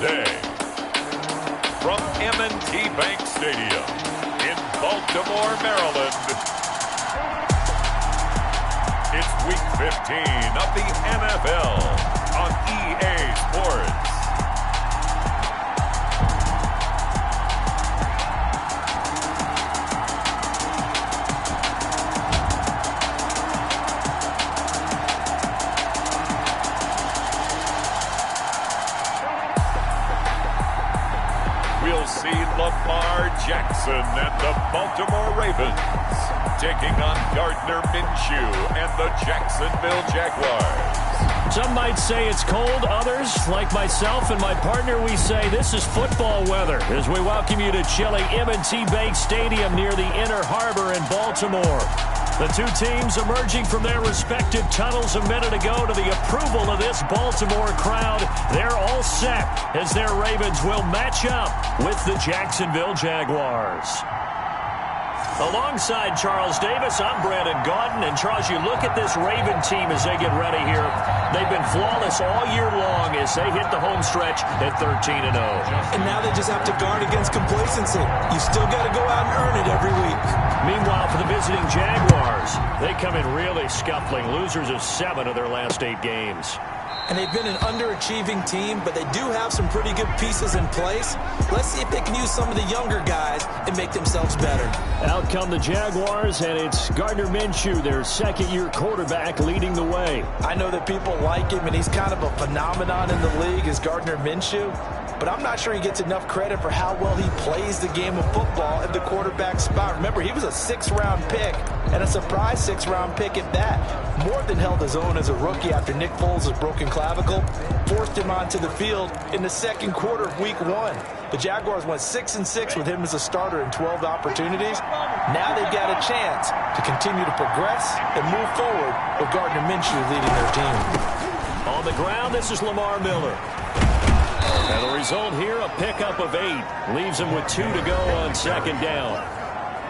Today, from M&T Bank Stadium in Baltimore, Maryland, it's Week 15 of the NFL on EA Sports. We'll see Lamar Jackson and the Baltimore Ravens taking on Gardner Minshew and the Jacksonville Jaguars. Some might say it's cold. Others, like myself and my partner, we say this is football weather as we welcome you to chilly M&T Bank Stadium near the Inner Harbor in Baltimore. The two teams emerging from their respective tunnels a minute ago to the approval of this Baltimore crowd. They're all set as their Ravens will match up with the Jacksonville Jaguars. Alongside Charles Davis, I'm Brandon Gaudin. And Charles, you look at this Raven team as they get ready here. They've been flawless all year long as they hit the home stretch at 13-0. And now they just have to guard against complacency. You still got to go out and earn it every week. Meanwhile, for the visiting Jaguars, they come in really scuffling, losers of 7 of their last 8 games. And they've been an underachieving team, but they do have some pretty good pieces in place. Let's see if they can use some of the younger guys and make themselves better. Out come the Jaguars, and it's Gardner Minshew, their second-year quarterback, leading the way. I know that people like him, and he's kind of a phenomenon in the league as Gardner Minshew. But I'm not sure he gets enough credit for how well he plays the game of football at the quarterback spot. Remember, he was a 6th-round pick, and a surprise 6th-round pick at that. More than held his own as a rookie after Nick Foles' broken clavicle forced him onto the field in the second quarter of Week 1. The Jaguars went 6-6 with him as a starter in 12 opportunities. Now they've got a chance to continue to progress and move forward with Gardner Minshew leading their team. On the ground, this is Lamar Miller. And the result here, a pickup of 8. Leaves him with 2 to go on second down.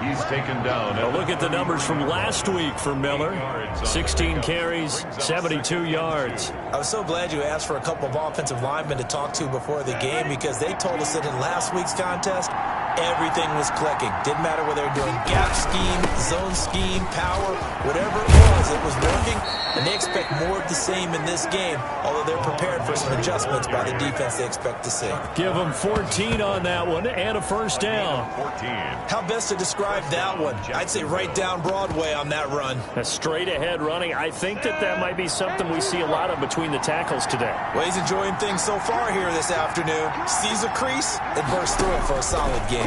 He's taken down. Now look at the numbers from last week for Miller. 16 carries, 72 yards. I was so glad you asked for a couple of offensive linemen to talk to before the game because they told us that in last week's contest, everything was clicking. Didn't matter whether they were doing gap scheme, zone scheme, power, whatever it was working. And they expect more of the same in this game, although they're prepared for some adjustments by the defense they expect to see. Give them 14 on that one and a first down. 14. How best to describe that one? I'd say right down Broadway on that run. A straight-ahead running. I think that might be something we see a lot of between the tackles today. Well, he's enjoying things so far here this afternoon. Sees a crease and bursts through it for a solid game.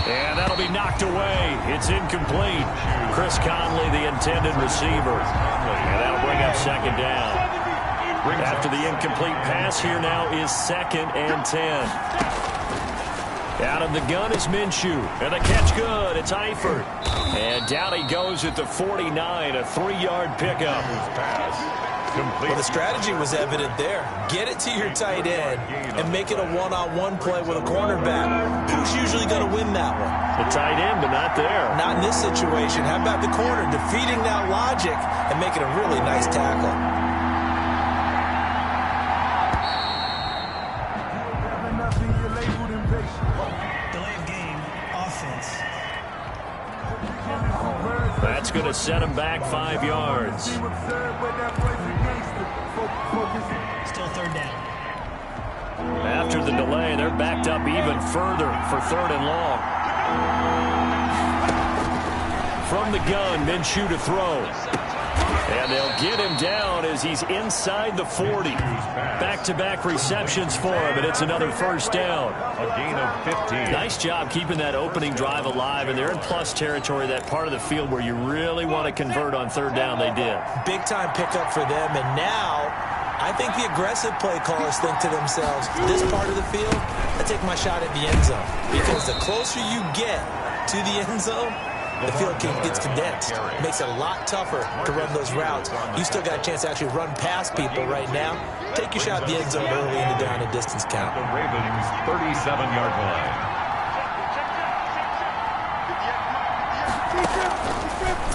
And that'll be knocked away. It's incomplete. Chris Conley, the intended receiver. And that'll bring up second down. After the incomplete pass, here now is 2nd and 10. Out of the gun is Minshew. And the catch good. It's Eifert. And down he goes at the 49. A 3-yard pickup. Well, the strategy was evident there. Get it to your tight end and make it a one-on-one play with a cornerback. Who's usually going to win that one? The tight end, but not there. Not in this situation. How about the corner defeating that logic and making a really nice tackle? Delay of game, offense. That's going to set him back 5 yards. Still 3rd down. After the delay, they're backed up even further for 3rd and long. From the gun, Minshew to throw. And they'll get him down as he's inside the 40. Back-to-back receptions for him, and it's another first down. A gain of 15. Nice job keeping that opening drive alive, and they're in plus territory, that part of the field where you really want to convert on 3rd down. They did. Big-time pickup for them, and now I think the aggressive play callers think to themselves, this part of the field, I take my shot at the end zone. Because the closer you get to the end zone, the field gets condensed. It makes it a lot tougher to run those routes. You still got a chance to actually run past people right now. Take your shot at the end zone early in the down and distance count. The Ravens' 37-yard line.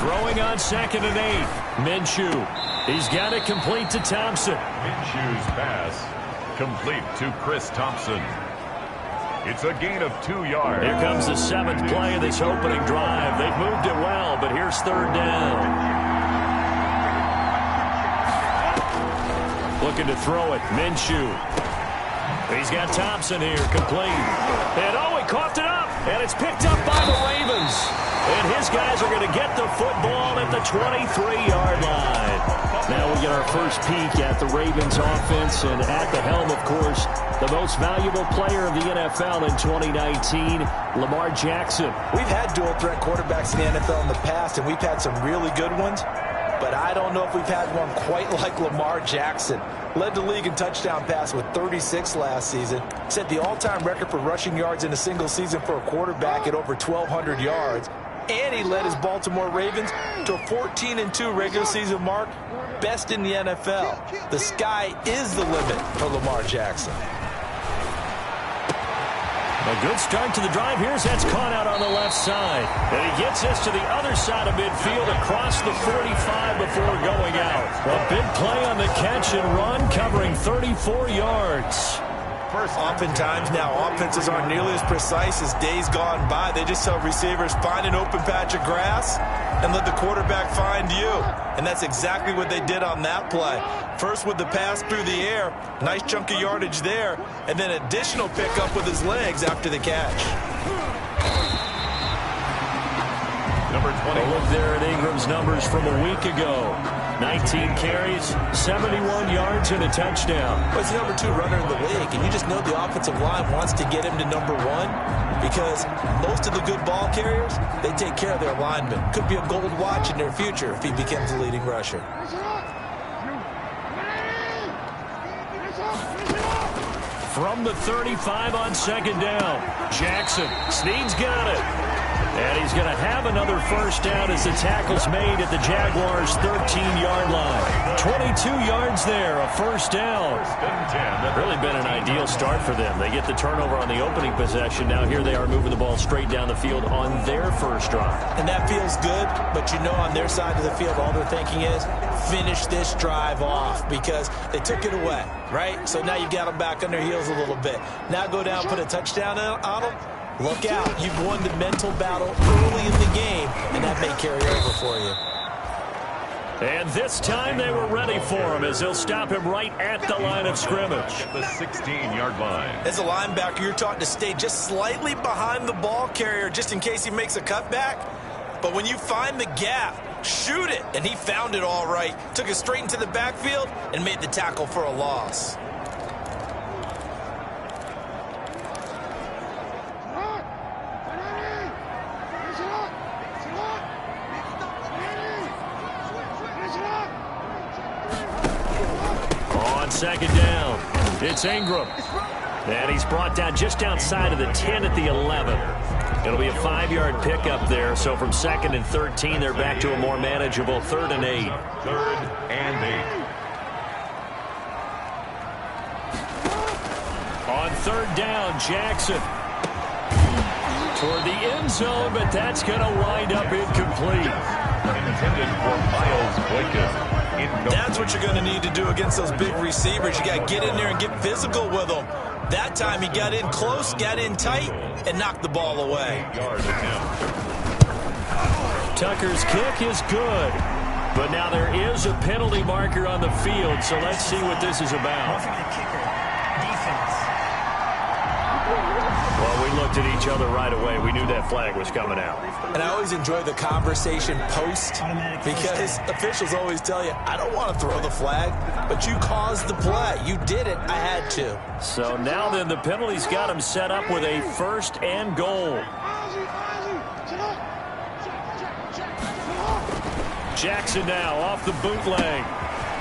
Throwing on 2nd and 8. Minshew. He's got it complete to Thompson. Minshew's pass complete to Chris Thompson. It's a gain of 2 yards. Here comes the 7th play of this opening drive. They've moved it well, but here's 3rd down. Looking to throw it. Minshew. He's got Thompson here, complete. And he coughed it up. And it's picked up by the Ravens. And his guys are going to get the football at the 23-yard line. Now we get our first peek at the Ravens offense, and at the helm, of course, the most valuable player of the NFL in 2019, Lamar Jackson. We've had dual-threat quarterbacks in the NFL in the past, and we've had some really good ones, but I don't know if we've had one quite like Lamar Jackson. Led the league in touchdown pass with 36 last season. Set the all-time record for rushing yards in a single season for a quarterback at over 1,200 yards. And he led his Baltimore Ravens to a 14-2 regular season mark, best in the NFL. The sky is the limit for Lamar Jackson. A good start to the drive. Here's that's caught out on the left side. And he gets this to the other side of midfield across the 45 before going out. A big play on the catch and run, covering 34 yards. Oftentimes now offenses aren't nearly as precise as days gone by. They just tell receivers, find an open patch of grass and let the quarterback find you. And that's exactly what they did on that play. First with the pass through the air, nice chunk of yardage there, and then additional pickup with his legs after the catch. Number 20. Look there at Ingram's numbers from a week ago. 19 carries, 71 yards, and a touchdown. Well, he's the number 2 runner in the league, and you just know the offensive line wants to get him to number 1 because most of the good ball carriers, they take care of their linemen. Could be a gold watch in their future if he becomes the leading rusher. From the 35 on 2nd down, Jackson. Snead's got it. And he's going to have another first down as the tackle's made at the Jaguars' 13-yard line. 22 yards there, a first down. Really been an ideal start for them. They get the turnover on the opening possession. Now here they are moving the ball straight down the field on their first drive. And that feels good, but you know on their side of the field all they're thinking is finish this drive off because they took it away, right? So now you've got them back on their heels a little bit. Now go down, put a touchdown on them. Look out. You've won the mental battle early in the game, and that may carry over for you. And this time they were ready for him as they'll stop him right at the line of scrimmage. At the 16-yard line. As a linebacker, you're taught to stay just slightly behind the ball carrier just in case he makes a cutback. But when you find the gap, shoot it. And he found it all right. Took it straight into the backfield and made the tackle for a loss. Second down. It's Ingram. And he's brought down just outside of the 10 at the 11. It'll be a 5-yard pickup there. So from 2nd and 13, they're back to a more manageable 3rd and 8. 3rd and 8. On 3rd down, Jackson. Toward the end zone, but that's going to wind up incomplete. Intended for Miles Boykin. That's what you're going to need to do against those big receivers. You got to get in there and get physical with them. That time he got in close, got in tight, and knocked the ball away. Tucker's kick is good. But now there is a penalty marker on the field, so let's see what this is about. Well, we looked at each other right away. We knew that flag was coming out. And I always enjoy the conversation post because officials always tell you, I don't want to throw the flag, but you caused the play. You did it. I had to. So now then the penalty's got him set up with a 1st and goal. Jackson now off the bootleg.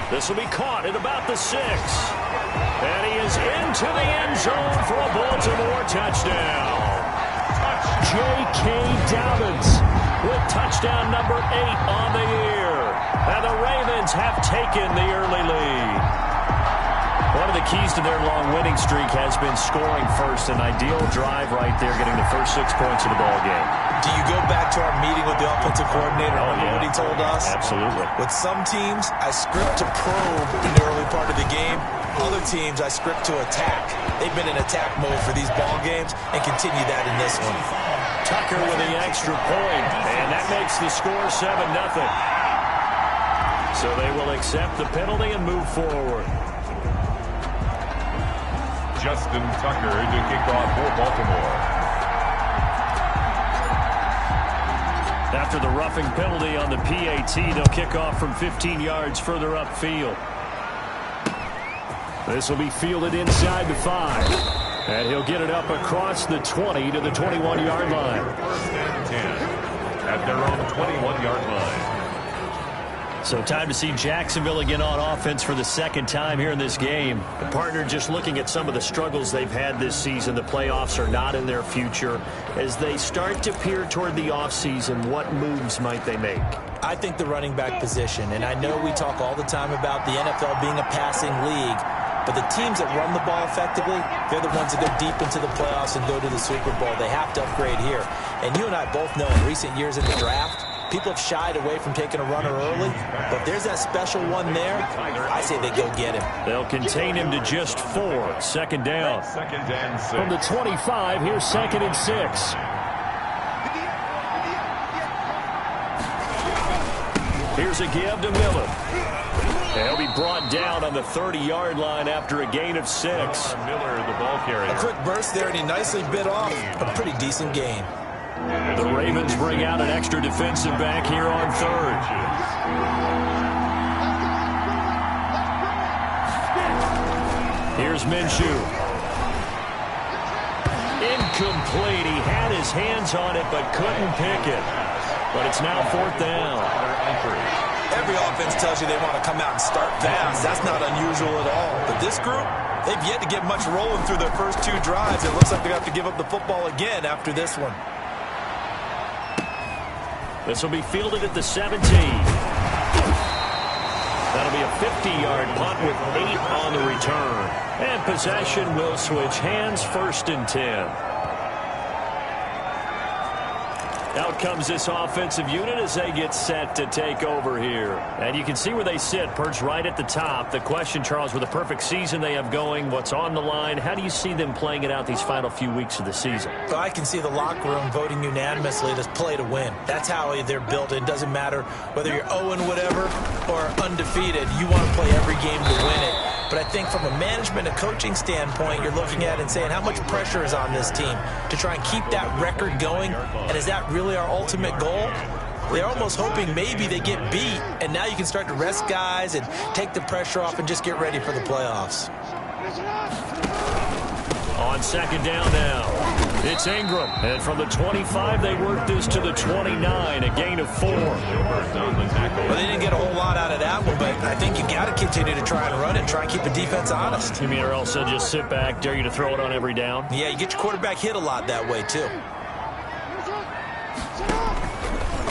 This will be caught at about the 6. And he is into the end zone for a Baltimore touchdown. J.K. Dobbins with touchdown number 8 on the year. And the Ravens have taken the early lead. One of the keys to their long winning streak has been scoring first. An ideal drive right there, getting the first 6 points of the ball game. Do you go back to our meeting with the offensive coordinator? Remember what he told us? Absolutely. With some teams, I script to probe in the early part of the game. Other teams, I script to attack. They've been in attack mode for these ball games and continue that in this one. Tucker with the extra point, and that makes the score 7-0. So they will accept the penalty and move forward. Justin Tucker to kick off for Baltimore. After the roughing penalty on the PAT, they'll kick off from 15 yards further upfield. This will be fielded inside the 5. And he'll get it up across the 20 to the 21-yard line. First and 10 at their own 21-yard line. So time to see Jacksonville again on offense for the second time here in this game. The partner, just looking at some of the struggles they've had this season, the playoffs are not in their future. As they start to peer toward the offseason, what moves might they make? I think the running back position, and I know we talk all the time about the NFL being a passing league, but the teams that run the ball effectively, they're the ones that go deep into the playoffs and go to the Super Bowl. They have to upgrade here. And you and I both know in recent years in the draft, people have shied away from taking a runner early, but if there's that special one there, I say they go get him. They'll contain him to just 4. Second down. Second and 6. From the 25, here's 2nd and 6. Here's a give to Miller. He'll be brought down on the 30-yard line after a gain of 6. Miller, the ball carrier. A quick burst there, and he nicely bit off a pretty decent gain. The Ravens bring out an extra defensive back here on 3rd. Here's Minshew. Incomplete. He had his hands on it but couldn't pick it. But it's now 4th down. Every offense tells you they want to come out and start fast. That's not unusual at all. But this group, they've yet to get much rolling through their first 2 drives. It looks like they have to give up the football again after this one. This will be fielded at the 17. That'll be a 50-yard punt with 8 on the return. And possession will switch hands, 1st and 10. Out comes this offensive unit as they get set to take over here. And you can see where they sit, perched right at the top. The question, Charles, with the perfect season they have going, what's on the line, how do you see them playing it out these final few weeks of the season? Well, I can see the locker room voting unanimously to play to win. That's how they're built. It doesn't matter whether you're 0 whatever or undefeated. You want to play every game to win it. But I think from a management and coaching standpoint, you're looking at it and saying how much pressure is on this team to try and keep that record going, and is that really our ultimate goal? They're almost hoping maybe they get beat, and now you can start to rest guys and take the pressure off and just get ready for the playoffs. On 2nd down now, it's Ingram. And from the 25, they work this to the 29, a gain of 4. Well, they didn't get a whole lot out of that one, but I think you got to continue to try and run it, try and keep the defense honest. You mean or else they'll just sit back, dare you to throw it on every down? Yeah, you get your quarterback hit a lot that way, too.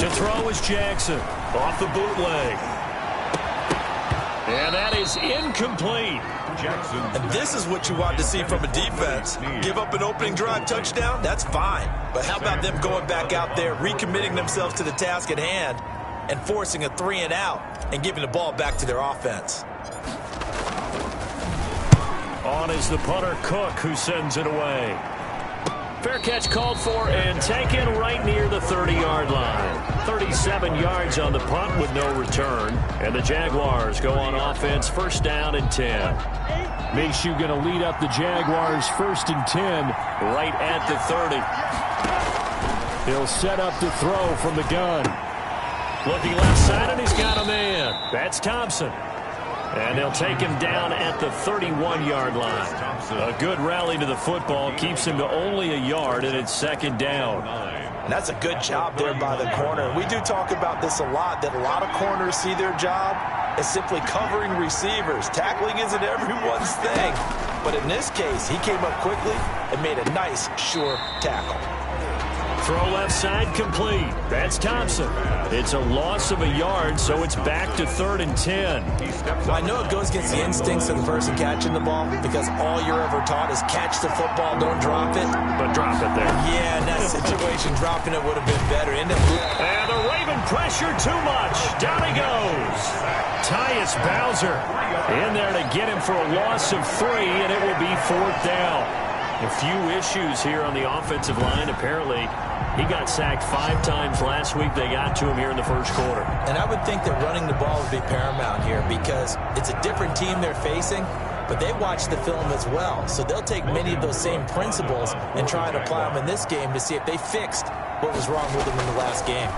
To throw is Jackson, off the bootleg. And that is incomplete. Jackson. And this is what you want to see from a defense. Give up an opening drive touchdown, that's fine. But how about them going back out there, recommitting themselves to the task at hand, and forcing a 3 and out, and giving the ball back to their offense. On is the punter, Cook, who sends it away. Fair catch called for and taken right near the 30-yard line. 37 yards on the punt with no return. And the Jaguars go on offense, 1st down and 10. Minshew going to lead up the Jaguars 1st and 10 right at the 30. He'll set up to throw from the gun. Looking left side, and he's got a man. That's Thompson. And they'll take him down at the 31-yard line. A good rally to the football keeps him to only a yard, and it's 2nd down. And that's a good job there by the corner. We do talk about this a lot, that a lot of corners see their job as simply covering receivers. Tackling isn't everyone's thing. But in this case, he came up quickly and made a nice, sure tackle. Throw left side complete. That's Thompson. It's a loss of a yard, so it's back to 3rd and 10. I know it goes against the instincts of the person catching the ball because all you're ever taught is catch the football, don't drop it. But drop it there. Yeah, in that situation, dropping it would have been better. And the Raven pressure too much. Down he goes. Tyus Bowser in there to get him for a loss of 3, and it will be 4th down. A few issues here on the offensive line. Apparently, he got sacked 5 times last week. They got to him here in the first quarter. And I would think that running the ball would be paramount here because it's a different team they're facing, but they watch the film as well. So they'll take many of those same principles and try and apply them in this game to see if they fixed what was wrong with them in the last game.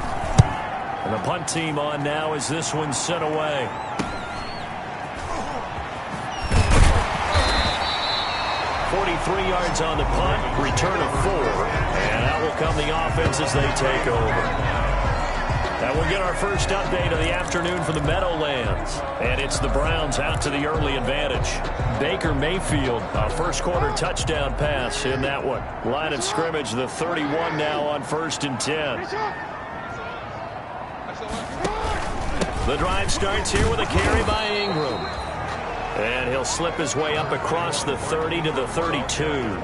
And the punt team on now as this one's sent away. 43 yards on the punt, return of 4, and out will come the offense as they take over. That will get our first update of the afternoon for the Meadowlands, and it's the Browns out to the early advantage. Baker Mayfield, a first quarter touchdown pass in that one. Line of scrimmage, the 31 now on 1st and 10. The drive starts here with a carry by Ingram. And he'll slip his way up across the 30 to the 32.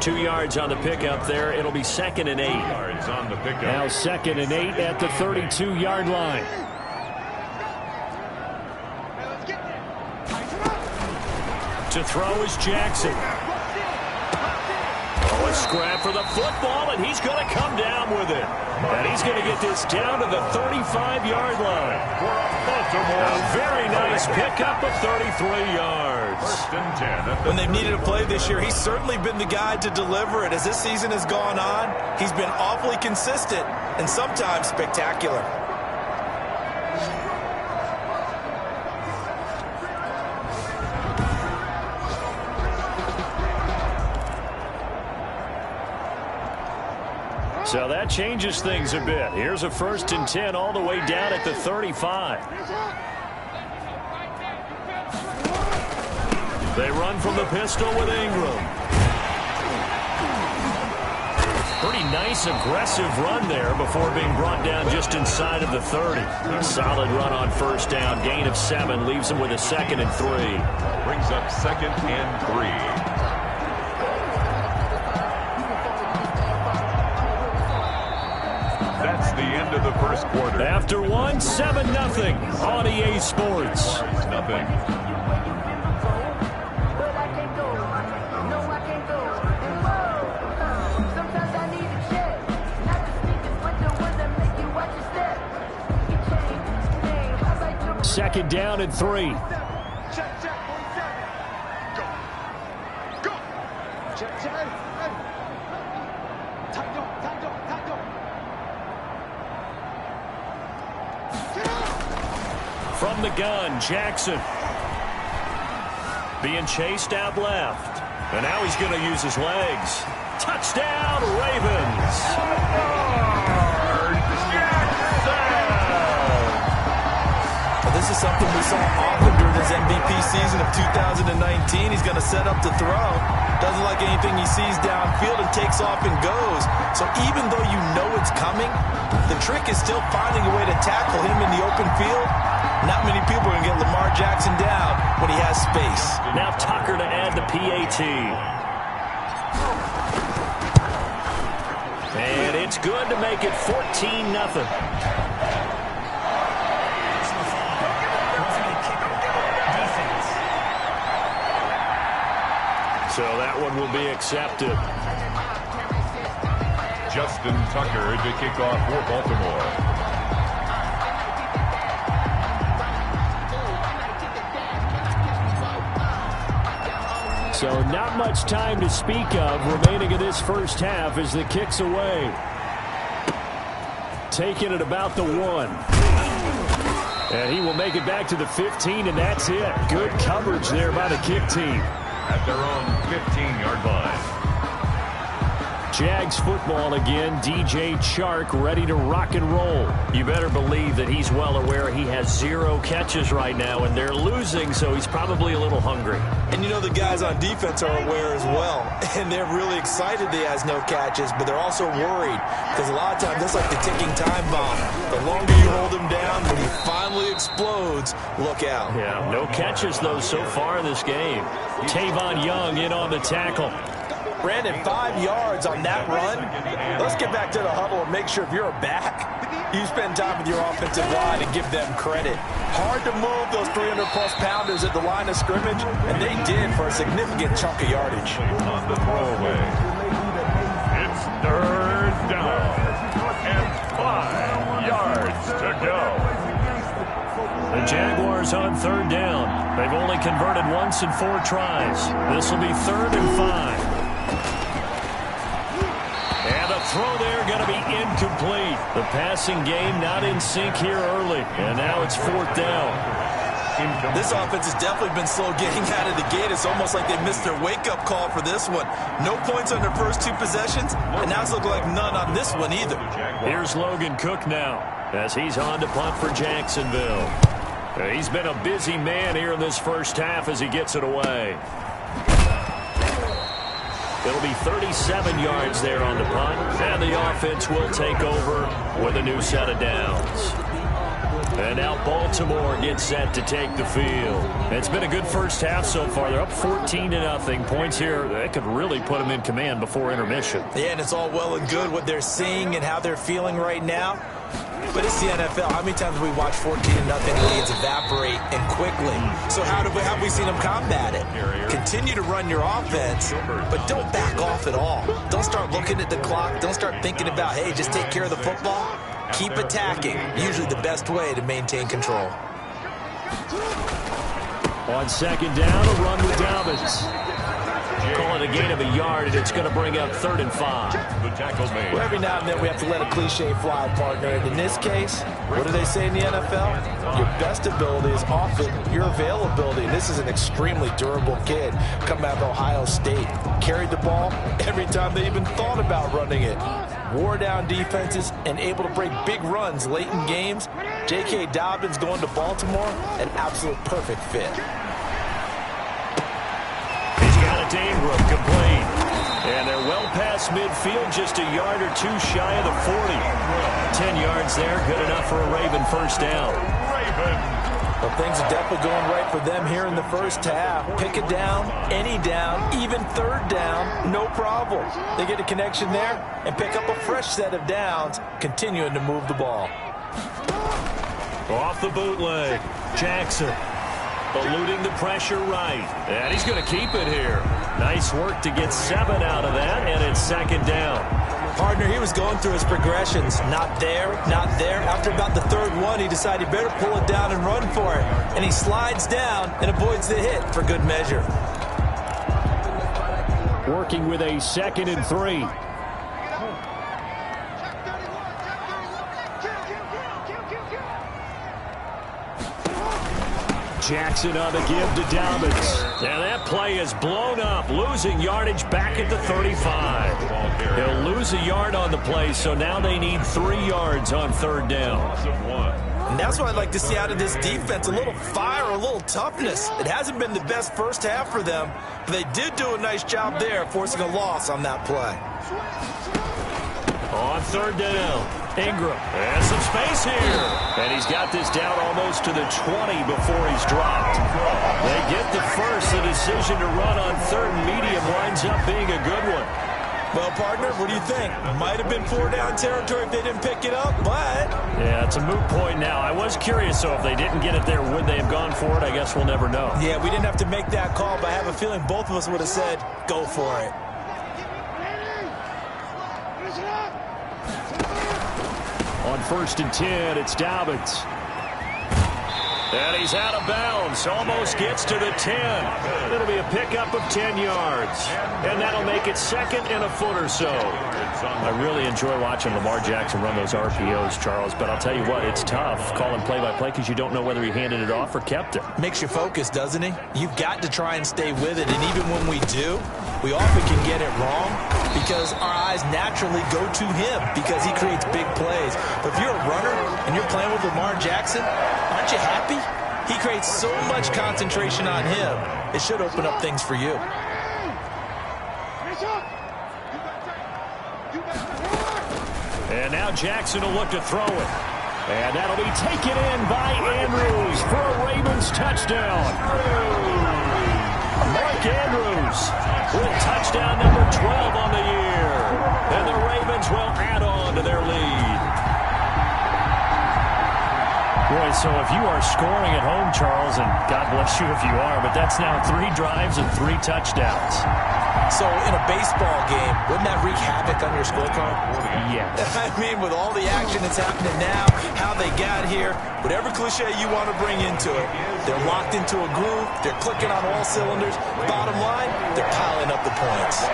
2 yards on the pickup there. It'll be 2nd and 8. Now 2nd and 8 at the 32-yard line. To throw is Jackson. Oh, a scrap for the football, and he's going to come down with it. And he's going to get this down to the 35-yard line. A very nice pickup of 33 yards. When they've needed a play this year, he's certainly been the guy to deliver it. As this season has gone on, he's been awfully consistent and sometimes spectacular. So that changes things a bit. Here's a 1st and 10 all the way down at the 35. They run from the pistol with Ingram. Pretty nice aggressive run there before being brought down just inside of the 30. A solid run on 1st down. Gain of 7 leaves him with a 2nd and 3. Brings up 2nd and 3. That's the end of the first quarter. After 1, 7-0 on EA Sports. Nothing. Second down and 3. Go. Go. From the gun, Jackson. Being chased out left. And now he's going to use his legs. Touchdown, Ravens. This is something we saw often during his MVP season of 2019. He's going to set up to throw. Doesn't like anything he sees downfield and takes off and goes. So even though you know it's coming, the trick is still finding a way to tackle him in the open field. Not many people are going to get Lamar Jackson down when he has space. Now Tucker to add the PAT. And it's good to make it 14-0. So that one will be accepted. Justin Tucker to kick off for Baltimore. So not much time to speak of remaining in this first half as the kick's away. Taking it about the 1. And he will make it back to the 15, and that's it. Good coverage there by the kick team. At their own 15-yard line. Jags football again. DJ Chark ready to rock and roll. You better believe that he's well aware he has 0 catches right now, and they're losing, so he's probably a little hungry. And you know the guys on defense are aware as well, and they're really excited that he has no catches, but they're also worried because a lot of times that's like the ticking time bomb. The longer you hold him down, when he finally explodes, look out. Yeah, no catches, though, so far in this game. Tavon Young in on the tackle. Brandon, 5 yards on that run. Let's get back to the huddle and make sure if you're a back, you spend time with your offensive line and give them credit. Hard to move those 300-plus pounders at the line of scrimmage, and they did for a significant chunk of yardage. On the throwaway. It's 3rd down and 5 yards to go. The Jaguars on 3rd down. They've only converted once in 4 tries. This will be 3rd and 5. And the throw there going to be incomplete. The passing game not in sync here early. And now it's 4th down. This offense has definitely been slow getting out of the gate. It's almost like they missed their wake-up call for this one. No points on their first 2 possessions, and now it's looking like none on this one either. Here's Logan Cook now as he's on to punt for Jacksonville. He's been a busy man here in this first half as he gets it away. It'll be 37 yards there on the punt, and the offense will take over with a new set of downs. And now Baltimore gets set to take the field. It's been a good first half so far. They're up 14-0. Points here, that could really put them in command before intermission. Yeah, and it's all well and good what they're seeing and how they're feeling right now. But it's the NFL. How many times have we watched 14-0 leads evaporate and quickly? So how have we seen them combat it? Continue to run your offense, but don't back off at all. Don't start looking at the clock. Don't start thinking about, hey, just take care of the football. Keep attacking. Usually the best way to maintain control. On 2nd down, a run with Dobbins. Call it a gain of a yard, and it's going to bring up 3rd and 5. The tackle made. Well, every now and then we have to let a cliche fly, partner. And in this case, what do they say in the NFL? Your best ability is often your availability. And this is an extremely durable kid coming out of Ohio State. Carried the ball every time they even thought about running it. Wore down defenses and able to break big runs late in games. J.K. Dobbins going to Baltimore, an absolute perfect fit. Ingram complete. And they're well past midfield, just a yard or 2 shy of the 40. 10 yards there, good enough for a Raven first down. Well, things are definitely going right for them here in the first half. Pick a down, any down, even 3rd down, no problem. They get a connection there and pick up a fresh set of downs, continuing to move the ball. Off the bootleg, Jackson. Eluding the pressure right. And he's going to keep it here. Nice work to get 7 out of that, and it's 2nd down. Partner, he was going through his progressions. Not there, not there. After about the 3rd one, he decided he better pull it down and run for it. And he slides down and avoids the hit for good measure. Working with a 2nd and 3. Jackson on the give to Dobbins. Now that play is blown up, losing yardage back at the 35. He'll lose a yard on the play, so now they need 3 yards on 3rd down. And that's what I'd like to see out of this defense, a little fire, a little toughness. It hasn't been the best first half for them, but they did do a nice job there, forcing a loss on that play. On 3rd down, Ingram has some space here. And he's got this down almost to the 20 before he's dropped. They get the first. The decision to run on 3rd and medium winds up being a good one. Well, partner, what do you think? Might have been 4-down territory if they didn't pick it up, but... Yeah, it's a moot point now. I was curious, so if they didn't get it there, would they have gone for it? I guess we'll never know. Yeah, we didn't have to make that call, but I have a feeling both of us would have said, go for it. On 1st and 10, it's Dobbins. And he's out of bounds. Almost gets to the 10. It'll be a pickup of 10 yards. And that'll make it 2nd and a foot or so. I really enjoy watching Lamar Jackson run those RPOs, Charles. But I'll tell you what, it's tough calling play-by-play because you don't know whether he handed it off or kept it. Makes you focus, doesn't he? You've got to try and stay with it. And even when we do, we often can get it wrong. because our eyes naturally go to him because he creates big plays. But if you're a runner and you're playing with Lamar Jackson, aren't you happy? He creates so much concentration on him. It should open up things for you. And now Jackson will look to throw it. And that'll be taken in by Andrews for a Ravens touchdown. Mark Andrews with touchdown number 12 on the year. And the Ravens will add on to their lead. Boy, so if you are scoring at home, Charles, and God bless you if you are, but that's now 3 drives and 3 touchdowns. So in a baseball game, wouldn't that wreak havoc on your scorecard? Yes. I mean, with all the action that's happening now, how they got here, whatever cliche you want to bring into it, they're locked into a groove, they're clicking on all cylinders. Bottom line, they're piling up the points.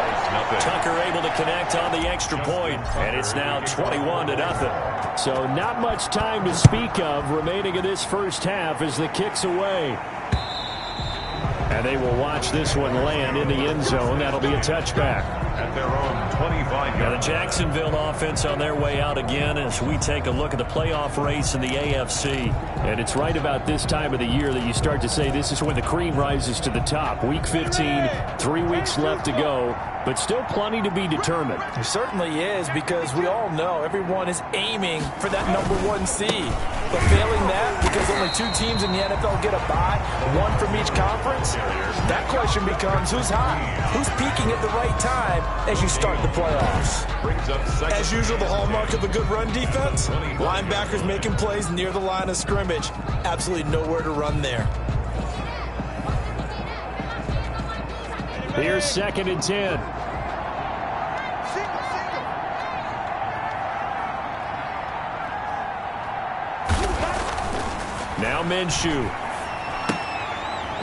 Tucker able to connect on the extra point, and it's now 21-0. So not much time to speak of remaining in this first half as the kick's away. And they will watch this one land in the end zone. That'll be a touchback. At their own 25. Now the Jacksonville offense on their way out again as we take a look at the playoff race in the AFC. And it's right about this time of the year that you start to say this is when the cream rises to the top. Week 15, 3 weeks left to go, but still plenty to be determined. It certainly is, because we all know everyone is aiming for that #1 seed. But failing that, because only 2 teams in the NFL get a bye, 1 from each conference, that question becomes who's hot? Who's peaking at the right time as you start the playoffs? As usual, the hallmark of a good run defense, linebackers making plays near the line of scrimmage. Absolutely nowhere to run there. Here's 2nd and 10. Now Minshew.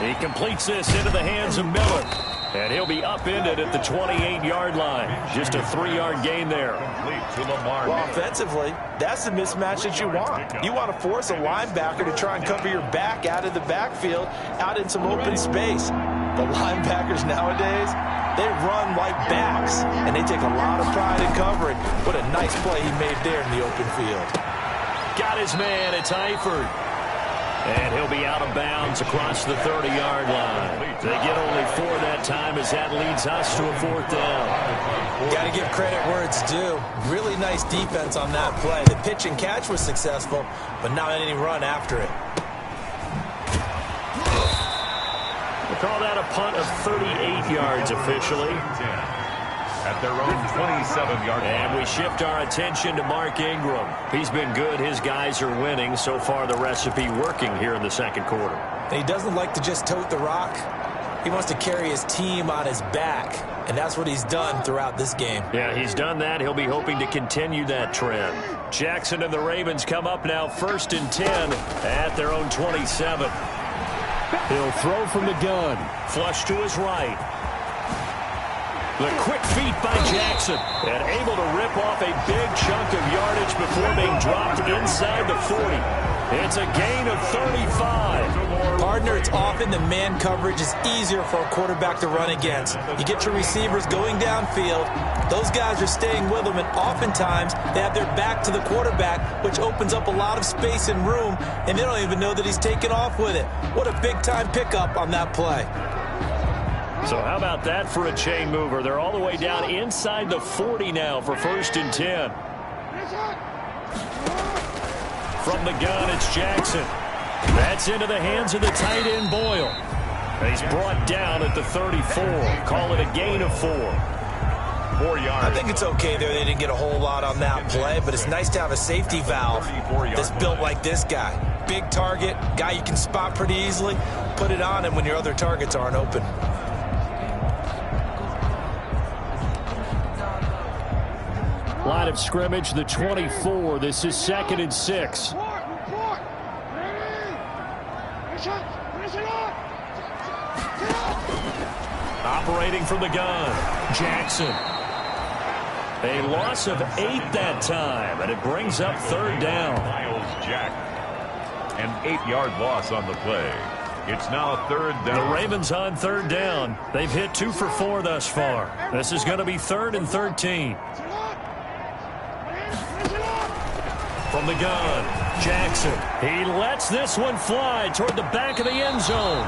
He completes this into the hands of Miller. And he'll be upended at the 28-yard line. Just a 3-yard gain there. Well, offensively, that's the mismatch that you want. You want to force a linebacker to try and cover your back out of the backfield, out in some open space. The linebackers nowadays, they run like backs, and they take a lot of pride in covering. What a nice play he made there in the open field. Got his man. It's Eifert. And he'll be out of bounds across the 30-yard line. They get only 4 that time as that leads us to a 4th down. Got to give credit where it's due. Really nice defense on that play. The pitch and catch was successful, but not any run after it. We'll call that a punt of 38 yards officially. At their own 27-yard line. And we shift our attention to Mark Ingram. He's been good. His guys are winning. So far, the recipe working here in the second quarter. And he doesn't like to just tote the rock. He wants to carry his team on his back, and that's what he's done throughout this game. Yeah, he's done that. He'll be hoping to continue that trend. Jackson and the Ravens come up now 1st and 10 at their own 27. He'll throw from the gun. Flush to his right. The quick feet by Jackson, and able to rip off a big chunk of yardage before being dropped inside the 40. It's a gain of 35. Partner, it's often the man coverage is easier for a quarterback to run against. You get your receivers going downfield. Those guys are staying with them, and oftentimes they have their back to the quarterback, which opens up a lot of space and room, and they don't even know that he's taken off with it. What a big-time pickup on that play. So how about that for a chain mover? They're all the way down inside the 40 now for 1st and 10. From the gun, it's Jackson. That's into the hands of the tight end, Boyle. He's brought down at the 34. Call it a gain of 4. 4 yards. I think it's okay there. They didn't get a whole lot on that play, but it's nice to have a safety valve that's built like this guy. Big target, guy you can spot pretty easily. Put it on him when your other targets aren't open. Line of scrimmage, the 24. This is 2nd and 6. Operating from the gun, Jackson. A loss of 8 that time, and it brings up 3rd down. Miles Jack. An 8-yard loss on the play. It's now 3rd down. The Ravens on 3rd down. They've hit 2 for 4 thus far. This is going to be 3rd and 13. From the gun, Jackson. He lets this one fly toward the back of the end zone.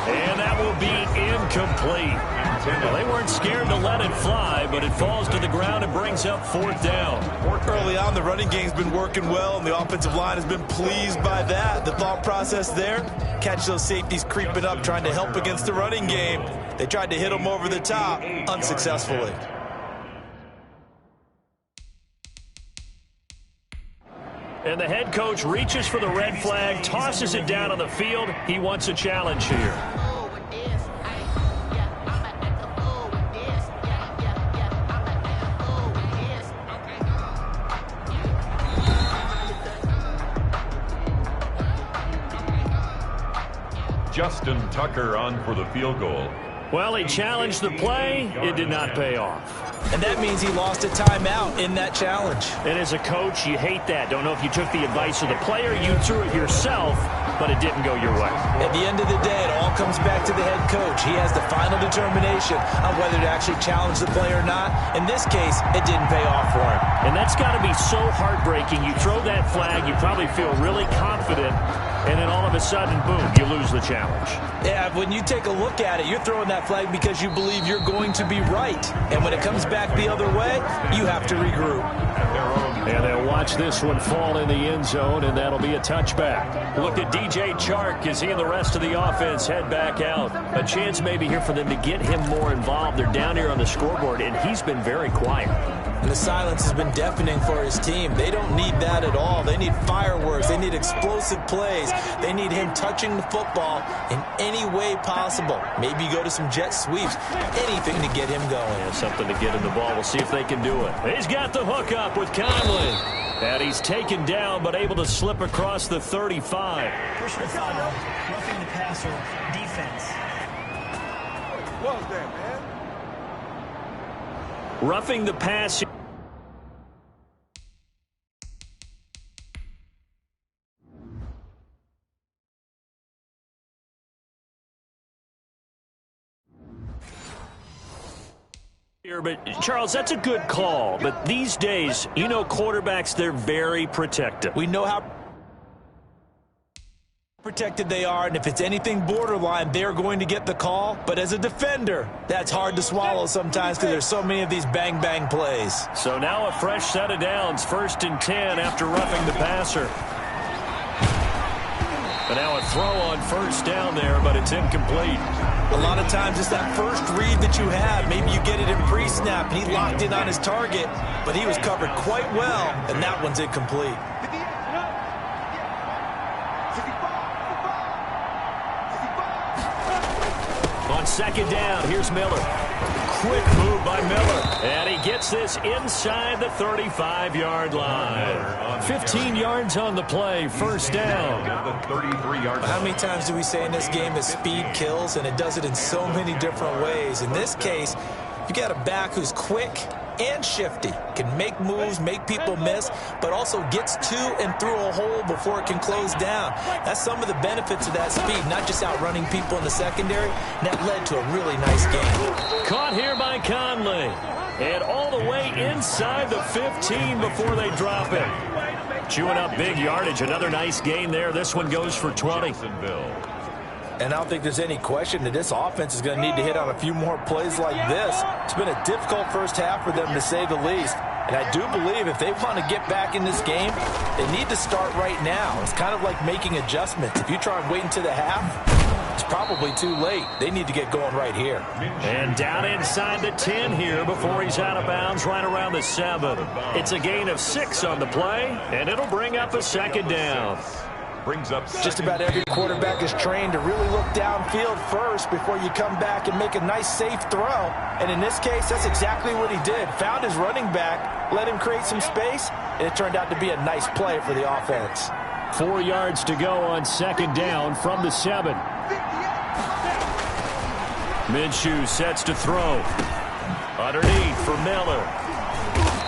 And that will be incomplete. Well, they weren't scared to let it fly, but it falls to the ground and brings up 4th down. Early on, the running game's been working well, and the offensive line has been pleased by that. The thought process there, catch those safeties creeping up, trying to help against the running game. They tried to hit them over the top, unsuccessfully. And the head coach reaches for the red flag, tosses it down on the field. He wants a challenge here. Justin Tucker on for the field goal. Well, he challenged the play. It did not pay off. And that means he lost a timeout in that challenge. And as a coach, you hate that. Don't know if you took the advice of the player, you threw it yourself, but it didn't go your way. At the end of the day, it all comes back to the head coach. He has the final determination on whether to actually challenge the play or not. In this case, it didn't pay off for him. And that's got to be so heartbreaking. You throw that flag, you probably feel really confident, and then all of a sudden, boom, you lose the challenge. Yeah, when you take a look at it, you're throwing that flag because you believe you're going to be right. And when it comes back the other way, you have to regroup. And they'll watch this one fall in the end zone, and that'll be a touchback. Look at DJ Chark as he and the rest of the offense head back out. A chance maybe here for them to get him more involved. They're down here on the scoreboard, and he's been very quiet. And the silence has been deafening for his team. They don't need that at all. They need fireworks. They need explosive plays. They need him touching the football in any way possible. Maybe go to some jet sweeps. Anything to get him going. Yeah, something to get him the ball. We'll see if they can do it. He's got the hook up with Conley. And he's taken down but able to slip across the 35. Personal foul, roughing the passer, defense. What was that, man? Roughing the pass. But, Charles, that's a good call. But these days, you know, quarterbacks, they're very protective. We know how protected they are, and if it's anything borderline, they're going to get the call. But as a defender, that's hard to swallow sometimes because there's so many of these bang-bang plays. So now a fresh set of downs, 1st and 10 after roughing the passer. And now a throw on 1st down there, but it's incomplete. A lot of times it's that first read that you have. Maybe you get it in pre-snap, and he locked in on his target, but he was covered quite well, and that one's incomplete. On 2nd down, here's Miller. Quick move by Miller. And he gets this inside the 35-yard line. 15 yards on the play, 1st down. How many times do we say in this game that speed kills, and it does it in so many different ways? In this case, you got a back who's quick and shifty, can make moves, make people miss, but also gets to and through a hole before it can close down. That's some of the benefits of that speed, not just outrunning people in the secondary. And that led to a really nice game. Caught here by Conley. And all the way inside the 15 before they drop it. Chewing up big yardage. Another nice gain there. This one goes for 20. And I don't think there's any question that this offense is going to need to hit on a few more plays like this. It's been a difficult first half for them, to say the least. And I do believe if they want to get back in this game, they need to start right now. It's kind of like making adjustments. If you try and wait until the half, it's probably too late. They need to get going right here. And down inside the 10 here before he's out of bounds, right around the 7. It's a gain of 6 on the play, and it'll bring up a 2nd down. Brings up just about every quarterback is trained to really look downfield first before you come back and make a nice, safe throw. And in this case, that's exactly what he did. Found his running back, let him create some space, and it turned out to be a nice play for the offense. 4 yards to go on 2nd down from the 7. Minshew sets to throw. Underneath for Miller.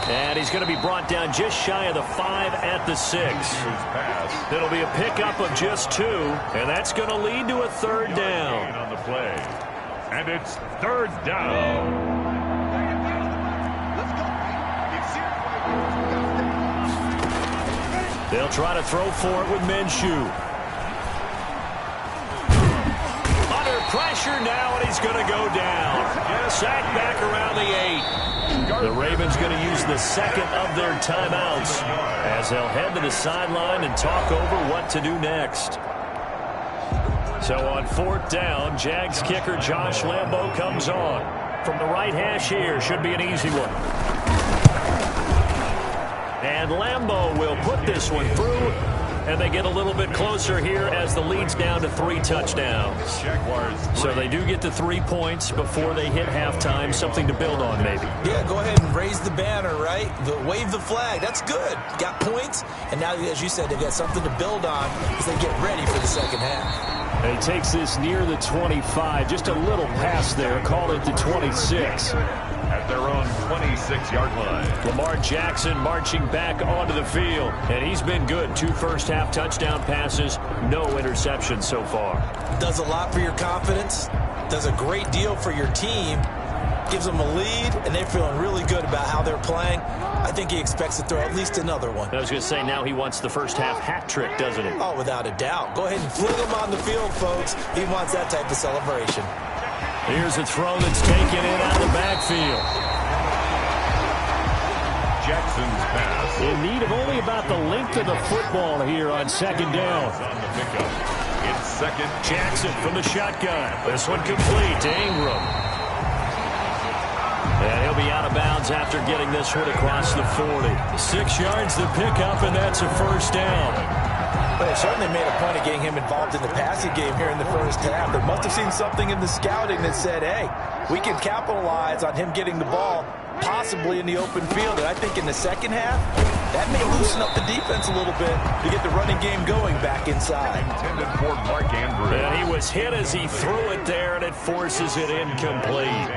And he's going to be brought down just shy of the 5 at the 6. It'll be a pickup of just 2, and that's going to lead to a third down. On the play. And it's third down. They'll try to throw for it with Minshew. Under pressure now, and he's going to go down. Sacked back around the 8. The Ravens going to use the second of their timeouts as they'll head to the sideline and talk over what to do next. So on fourth down, Jags kicker Josh Lambo comes on. From the right hash here, should be an easy one. And Lambo will put this one through, and they get a little bit closer here as the lead's down to 3 touchdowns. So they do get to 3 points before they hit halftime, something to build on maybe. Yeah, go ahead and raise the banner, right? Wave the flag. That's good. Got points, and now, as you said, they've got something to build on as they get ready for the second half. He takes this near the 25, just a little pass there, call it the 26. At their own 26-yard line. Lamar Jackson marching back onto the field, and he's been good. 2 first-half touchdown passes, no interceptions so far. Does a lot for your confidence, does a great deal for your team, gives them a lead, and they're feeling really good about how they're playing. I think he expects to throw at least another one. I was going to say, now he wants the first-half hat trick, doesn't he? Oh, without a doubt. Go ahead and fling him on the field, folks. He wants that type of celebration. Here's a throw that's taken in out of the backfield. Jackson's pass. In need of only about the length of the football here on second down. On the pickup. It's second. Jackson from the shotgun. This one complete to Ingram. And he'll be out of bounds after getting this one across the 40. 6 yards to pick up, and that's a first down. But they certainly made a point of getting him involved in the passing game here in the first half. They must have seen something in the scouting that said, hey, we can capitalize on him getting the ball possibly in the open field. And I think in the second half, that may loosen up the defense a little bit to get the running game going back inside. Intended for Mark Andrews. And he was hit as he threw it there, and it forces it incomplete.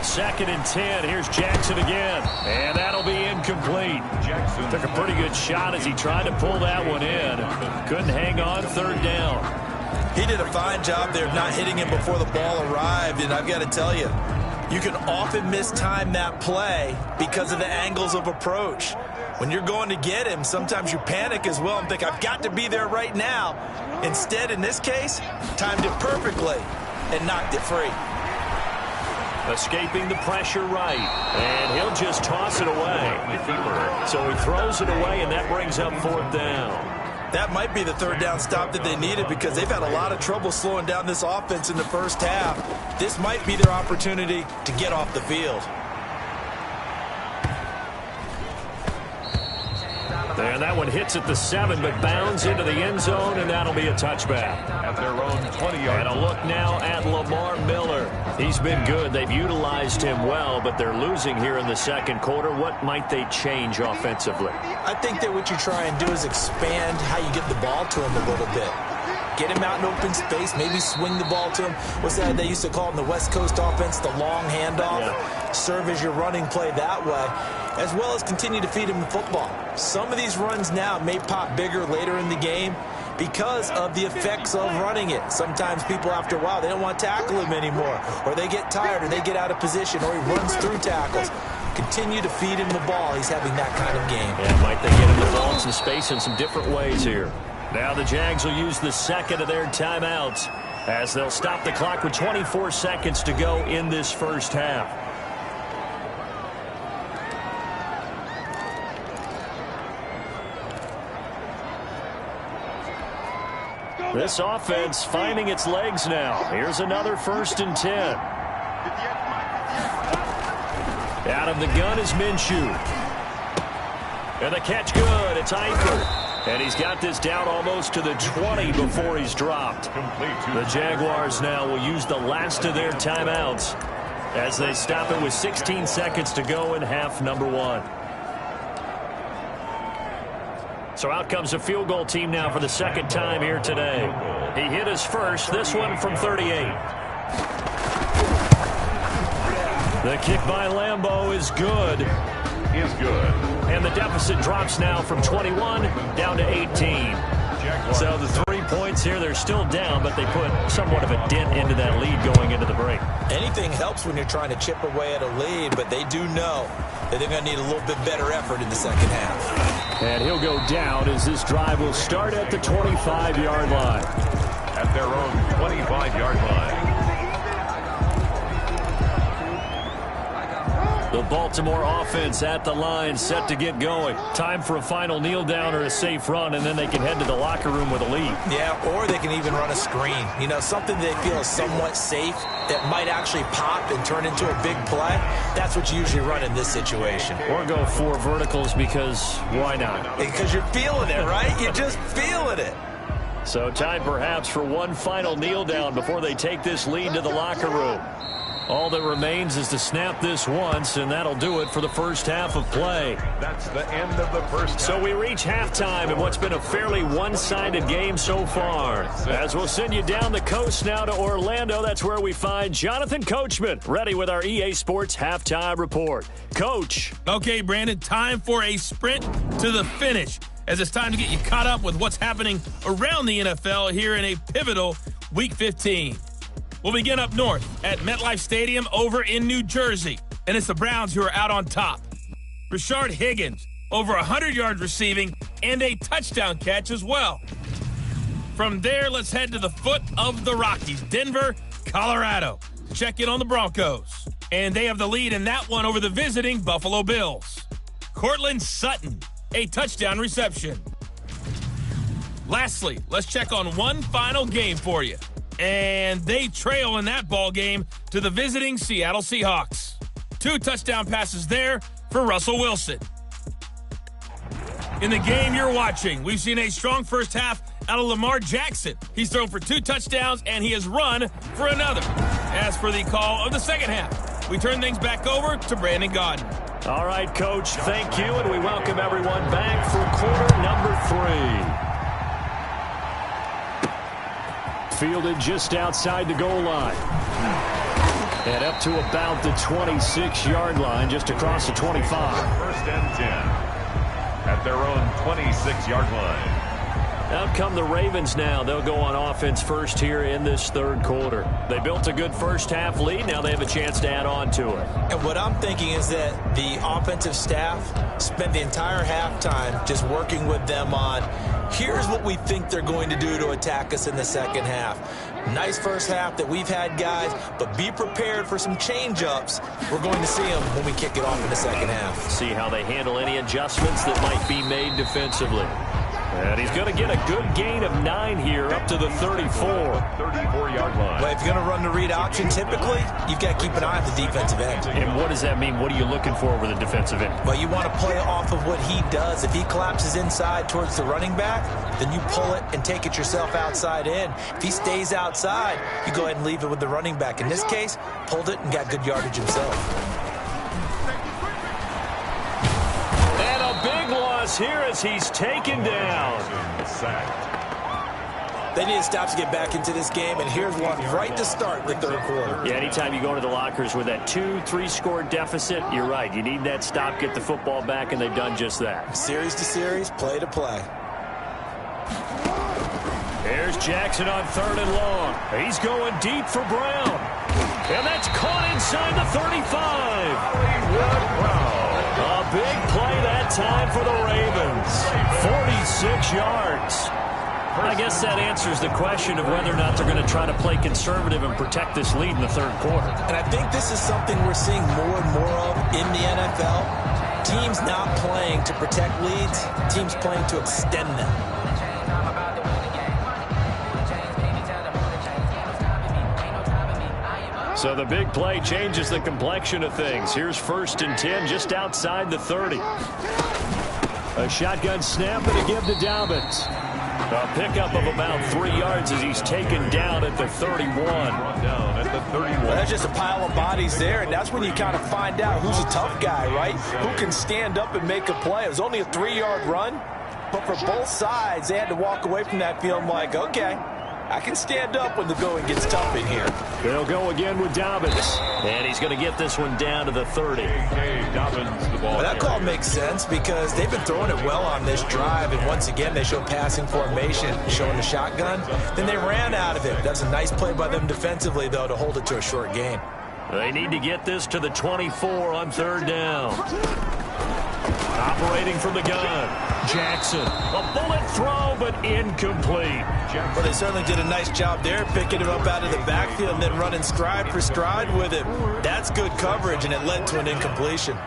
2nd and 10. Here's Jackson again. And that'll be incomplete. Jackson took a pretty good shot as he tried to pull that one in. Couldn't hang on. Third down. He did a fine job there of not hitting him before the ball arrived. And I've got to tell you, you can often mistime that play because of the angles of approach. When you're going to get him, sometimes you panic as well and think, I've got to be there right now. Instead, in this case, timed it perfectly and knocked it free. Escaping the pressure right. And he'll just toss it away. So he throws it away, and that brings up fourth down. That might be the third down stop that they needed because they've had a lot of trouble slowing down this offense in the first half. This might be their opportunity to get off the field. And that one hits at the 7, but bounds into the end zone, and that'll be a touchback. At their own 20-yard. And a look now at Lamar Miller. He's been good. They've utilized him well, but they're losing here in the second quarter. What might they change offensively? I think that what you try and do is expand how you get the ball to him a little bit. Get him out in open space, maybe swing the ball to him. What's that they used to call in the West Coast offense, the long handoff? Yeah. Serve as your running play that way, as well as continue to feed him the football. Some of these runs now may pop bigger later in the game because of the effects of running it. Sometimes people, after a while, they don't want to tackle him anymore, or they get tired, or they get out of position, or he runs through tackles. Continue to feed him the ball. He's having that kind of game. Yeah, might they get him the ball in some space in some different ways here. Now the Jags will use the second of their timeouts as they'll stop the clock with 24 seconds to go in this first half. This offense finding its legs now. Here's another 1st and 10. Out of the gun is Minshew. And the catch good. It's Eifert. And he's got this down almost to the 20 before he's dropped. The Jaguars now will use the last of their timeouts as they stop it with 16 seconds to go in half number 1. So out comes a field goal team now for the second time here today. He hit his first, this one from 38. The kick by Lambeau is good. Is good. And the deficit drops now from 21 down to 18. So the 3 points here, they're still down, but they put somewhat of a dent into that lead going into the break. Anything helps when you're trying to chip away at a lead, but they do know that they're going to need a little bit better effort in the second half. And he'll go down as this drive will start at the 25-yard line. At their own 25-yard line. The Baltimore offense at the line, set to get going. Time for a final kneel down or a safe run, and then they can head to the locker room with a lead. Yeah, or they can even run a screen. You know, something they feel is somewhat safe that might actually pop and turn into a big play. That's what you usually run in this situation. Or go 4 verticals because why not? Because you're feeling it, right? You're just feeling it. So time perhaps for one final kneel down before they take this lead to the locker room. All that remains is to snap this once, and that'll do it for the first half of play. That's the end of the first half. So we reach halftime in what's been a fairly one-sided game so far. As we'll send you down the coast now to Orlando, that's where we find Jonathan Coachman, ready with our EA Sports Halftime Report. Coach. Okay, Brandon, time for a sprint to the finish, as it's time to get you caught up with what's happening around the NFL here in a pivotal Week 15. We'll begin up north at MetLife Stadium over in New Jersey, and it's the Browns who are out on top. Rashard Higgins, over 100 yards receiving and a touchdown catch as well. From there, let's head to the foot of the Rockies, Denver, Colorado, to check in on the Broncos. And they have the lead in that one over the visiting Buffalo Bills. Cortland Sutton, a touchdown reception. Lastly, let's check on one final game for you. And they trail in that ball game to the visiting Seattle Seahawks. 2 touchdown passes there for Russell Wilson. In the game you're watching, we've seen a strong first half out of Lamar Jackson. He's thrown for 2 touchdowns, and he has run for another. As for the call of the second half, we turn things back over to Brandon Gaudin. All right, Coach, thank you, and we welcome everyone back for quarter number 3. Fielded just outside the goal line. And up to about the 26-yard line, just across the 25. First and 10 at their own 26-yard line. Out come the Ravens now. They'll go on offense first here in this third quarter. They built a good first half lead. Now they have a chance to add on to it. And what I'm thinking is that the offensive staff spent the entire halftime just working with them on, here's what we think they're going to do to attack us in the second half. Nice first half that we've had, guys, but be prepared for some change-ups. We're going to see them when we kick it off in the second half. See how they handle any adjustments that might be made defensively. And he's going to get a good gain of 9 here up to the 34. 34-yard line. Well, if you're going to run the read option, typically, you've got to keep an eye on the defensive end. And what does that mean? What are you looking for over the defensive end? Well, you want to play off of what he does. If he collapses inside towards the running back, then you pull it and take it yourself outside in. If he stays outside, you go ahead and leave it with the running back. In this case, pulled it and got good yardage himself. Big loss here as he's taken down. They need to stop to get back into this game, and here's one right to start the third quarter. Yeah, anytime you go to the lockers with that 2-3 score deficit, you're right. You need that stop, get the football back, and they've done just that. Series to series, play to play. Here's Jackson on 3rd and long. He's going deep for Brown. And that's caught inside the 35. A big play that time for the Ravens. 46 yards. I guess that answers the question of whether or not they're going to try to play conservative and protect this lead in the third quarter. And I think this is something we're seeing more and more of in the NFL. Teams not playing to protect leads, teams playing to extend them. So the big play changes the complexion of things. Here's 1st and 10 just outside the 30. A shotgun snap and a give to Dobbins. A pickup of about 3 yards as he's taken down at the 31. Down at the 31. Well, that's just a pile of bodies there, and that's when you kind of find out who's a tough guy, right? Who can stand up and make a play. It was only a 3-yard run, but for both sides, they had to walk away from that feeling like, okay, I can stand up when the going gets tough in here. They'll go again with Dobbins. And he's going to get this one down to the 30. Dobbins, the ball. Well, that call makes sense because they've been throwing it well on this drive, and once again they show passing formation, showing the shotgun. Then they ran out of it. That's a nice play by them defensively, though, to hold it to a short gain. They need to get this to the 24 on 3rd down. Operating from the gun, Jackson. A bullet throw, but incomplete. Well, they certainly did a nice job there, picking him up out of the backfield and then running stride for stride with him. That's good coverage, and it led to an incompletion.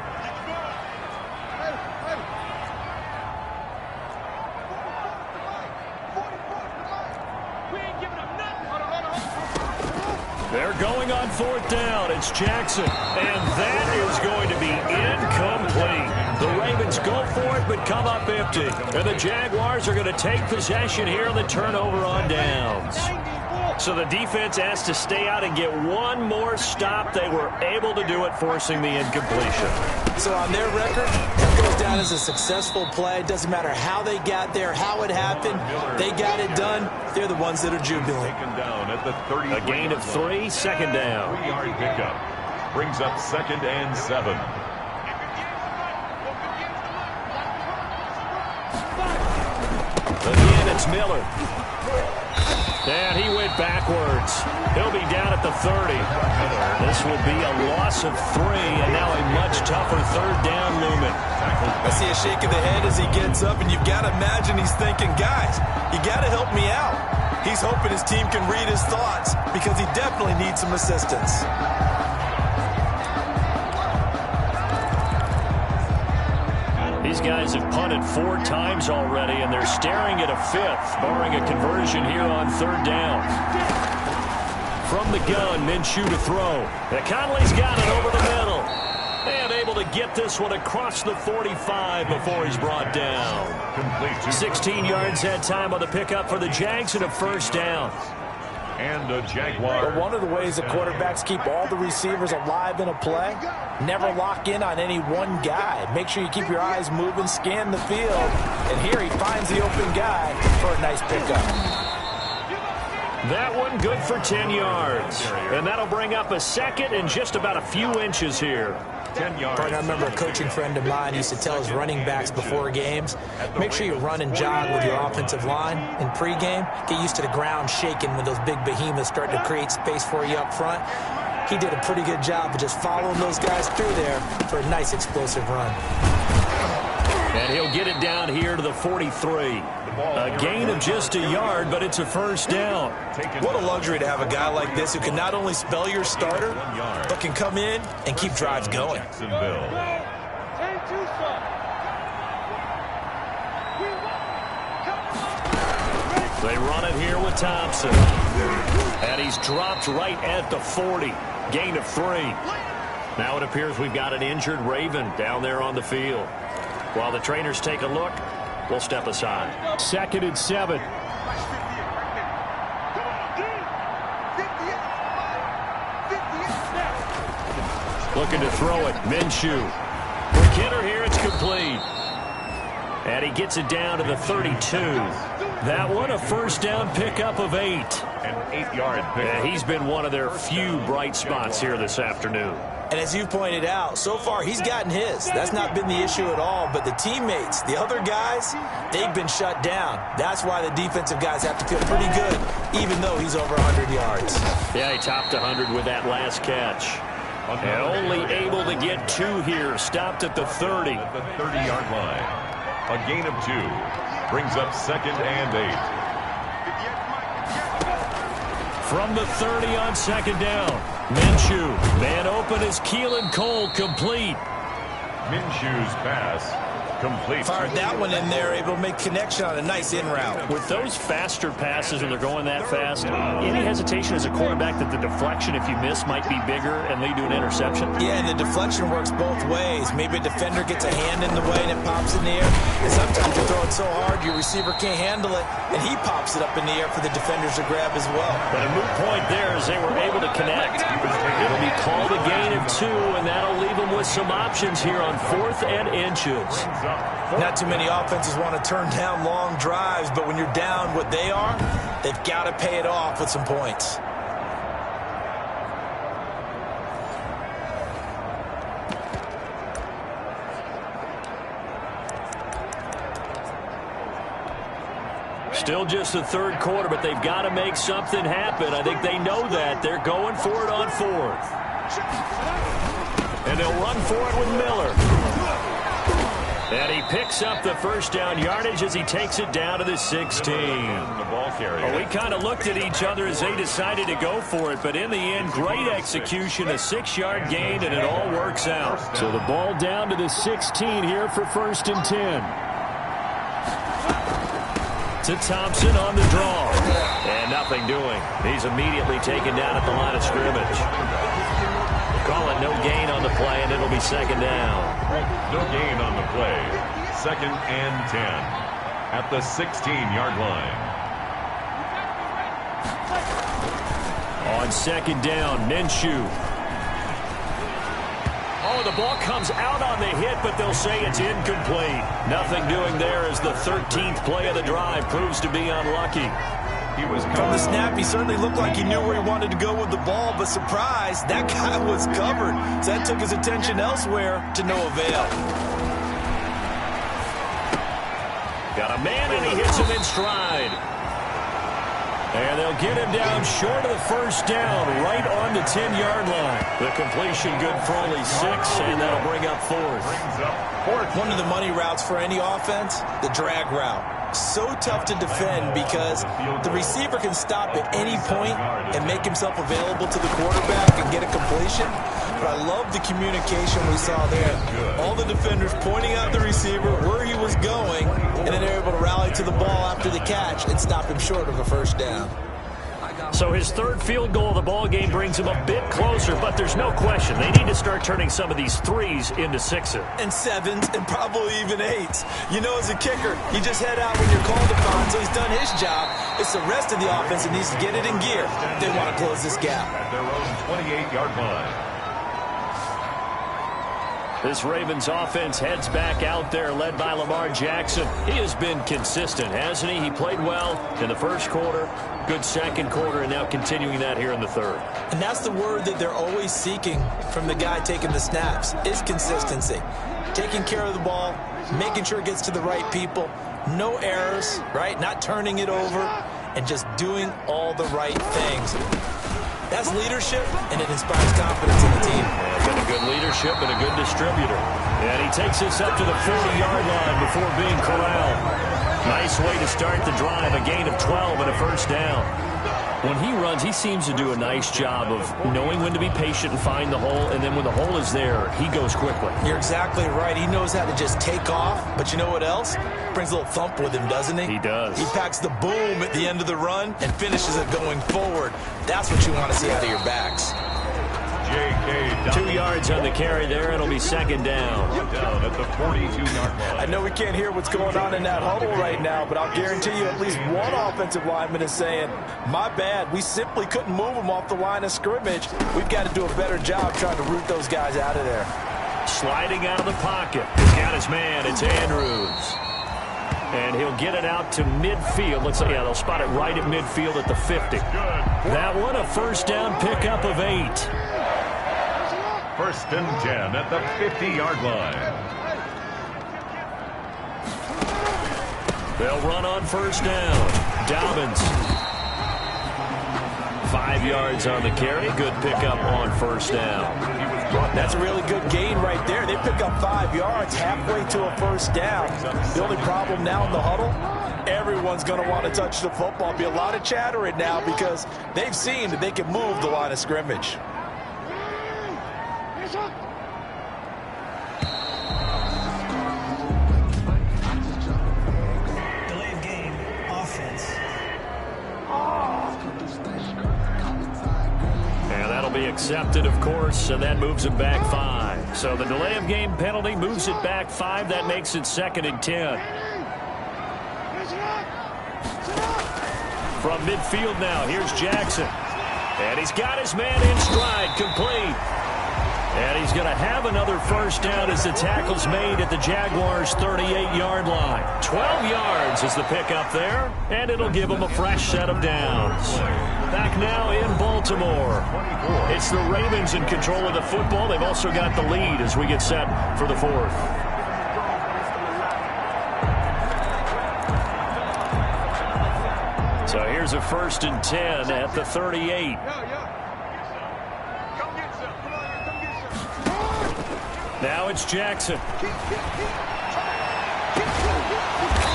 They're going on 4th down. It's Jackson. And that is going to be incomplete. The Ravens go for it, but come up empty. And the Jaguars are going to take possession here on the turnover on downs. So the defense has to stay out and get one more stop. They were able to do it, forcing the incompletion. So on their record, it goes down as a successful play. It doesn't matter how they got there, how it happened. They got it done. They're the ones that are jubilant. Down at the 30. A gain of 3, 2nd down. 3-yard pickup. Brings up 2nd and 7. Again, it's Miller. And he went backwards. He'll be down at the 30. This will be a loss of 3, and now a much tougher 3rd down looming. I see a shake of the head as he gets up, and you've got to imagine he's thinking, guys, you got to help me out. He's hoping his team can read his thoughts because he definitely needs some assistance. These guys have punted 4 times already, and they're staring at a 5th, barring a conversion here on 3rd down. From the gun, Minshew to throw. Conley's got it over the middle. And able to get this one across the 45 before he's brought down. 16 yards that time on the pickup for the Jags and a 1st down. And a Jaguar. But one of the ways the quarterbacks keep all the receivers alive in a play, never lock in on any one guy. Make sure you keep your eyes moving, scan the field. And here he finds the open guy for a nice pickup. That one good for 10 yards. And that'll bring up a 2nd and just about a few inches here. 10 yards. I remember a coaching friend of mine used to tell his running backs before games, make sure you run and jog with your offensive line in pregame. Get used to the ground shaking when those big behemoths start to create space for you up front. He did a pretty good job of just following those guys through there for a nice explosive run. And he'll get it down here to the 43. A gain of just a yard, but it's a 1st down. What a luxury to have a guy like this who can not only spell your starter, but can come in and keep drives going. They run it here with Thompson. And he's dropped right at the 40. Gain of 3. Now it appears we've got an injured Raven down there on the field. While the trainers take a look, we'll step aside. 2nd and 7. Looking to throw it. Minshew. For Kidder here, it's complete. And he gets it down to the 32. That one, a 1st down pickup of 8. An 8-yard pickup. Yeah, he's been one of their few bright spots here this afternoon. And as you pointed out, so far he's gotten his. That's not been the issue at all. But the teammates, the other guys, they've been shut down. That's why the defensive guys have to feel pretty good, even though he's over 100 yards. Yeah, he topped 100 with that last catch. And only able to get 2 here. Stopped at the 30. At the 30-yard line. A gain of 2. Brings up 2nd and 8. From the 30 on 2nd down. Minshew. Man open is Keelan Cole, complete. Minshew's pass. Complete. Fired that one in there, able to make connection on a nice in route. With those faster passes and they're going that fast, any hesitation as a quarterback that the deflection, if you miss, might be bigger and lead to an interception? Yeah, and the deflection works both ways. Maybe a defender gets a hand in the way and it pops in the air. And sometimes you throw it so hard your receiver can't handle it, and he pops it up in the air for the defenders to grab as well. But a moot point there as they were able to connect. It'll be called a gain of 2, and that'll leave them them with some options here on 4th and inches. Not too many offenses want to turn down long drives, but when you're down what they are, they've got to pay it off with some points. Still just the third quarter, but they've got to make something happen. I think they know that. They're going for it on 4th. And they'll run for it with Miller. And he picks up the first down yardage as he takes it down to the 16. Well, we kind of looked at each other as they decided to go for it, but in the end, great execution, a 6-yard gain, and it all works out. So the ball down to the 16 here for 1st and 10. To Thompson on the draw. And nothing doing. He's immediately taken down at the line of scrimmage. Call it no gain on the play, and it'll be 2nd down. No gain on the play. 2nd and 10 at the 16-yard line. On 2nd down, Minshew. Oh, the ball comes out on the hit, but they'll say it's incomplete. Nothing doing there as the 13th play of the drive proves to be unlucky. From the snap, he certainly looked like he knew where he wanted to go with the ball, but surprise, that guy was covered. So that took his attention elsewhere to no avail. Got a man, and he hits him in stride. And they'll get him down short of the first down, right on the 10-yard line. The completion good for only 6, and that'll bring up 4th. One of the money routes for any offense, the drag route. So tough to defend because the receiver can stop at any point and make himself available to the quarterback and get a completion. But I love the communication we saw there. All the defenders pointing out the receiver, where he was going, and then they're able to rally to the ball after the catch and stop him short of a first down. So his 3rd field goal of the ball game brings him a bit closer, but there's no question they need to start turning some of these 3s into 6s. And 7s and probably even 8s. You know, as a kicker, you just head out when you're called upon, so he's done his job. It's the rest of the offense that needs to get it in gear. They want to close this gap. At their own 28-yard line. This Ravens offense heads back out there, led by Lamar Jackson. He has been consistent, hasn't he? He played well in the first quarter, good second quarter, and now continuing that here in the third. And that's the word that they're always seeking from the guy taking the snaps, is consistency. Taking care of the ball, making sure it gets to the right people, no errors, right? Not turning it over, and just doing all the right things. That's leadership, and it inspires confidence in the team. Got a good leadership and a good distributor. And he takes this up to the 40-yard line before being corralled. Nice way to start the drive, a gain of 12 and a first down. When he runs, he seems to do a nice job of knowing when to be patient and find the hole, and then when the hole is there, he goes quickly. You're exactly right. He knows how to just take off, but you know what else? Brings a little thump with him, doesn't he? He does. He packs the boom at the end of the run and finishes it going forward. That's what you want to see out of your backs. 2 yards on the carry there. It'll be 2nd down. Down at the 42-yard line. I know we can't hear what's going on in that huddle right now, but I'll guarantee you at least one offensive lineman is saying, my bad, we simply couldn't move them off the line of scrimmage. We've got to do a better job trying to root those guys out of there. Sliding out of the pocket. He's got his man. It's Andrews. And he'll get it out to midfield. Looks like, yeah, they'll spot it right at midfield at the 50. That one, a first down pickup of 8. 1st and 10 at the 50-yard line. They'll run on first down. Dobbins. 5 yards on the carry. Good pickup on first down. That's a really good gain right there. They pick up 5 yards halfway to a first down. The only problem now in the huddle, everyone's going to want to touch the football. Be a lot of chatter right now because they've seen that they can move the line of scrimmage. Delay of game, offense. And that'll be accepted, of course, and that moves it back 5. So the delay of game penalty moves it back 5. That makes it 2nd and 10. From midfield now, here's Jackson. And he's got his man in stride, complete. And he's going to have another first down as the tackle's made at the Jaguars' 38-yard line. 12 yards is the pickup there, and it'll give them a fresh set of downs. Back now in Baltimore. It's the Ravens in control of the football. They've also got the lead as we get set for the fourth. So here's a 1st and 10 at the 38. Now it's Jackson.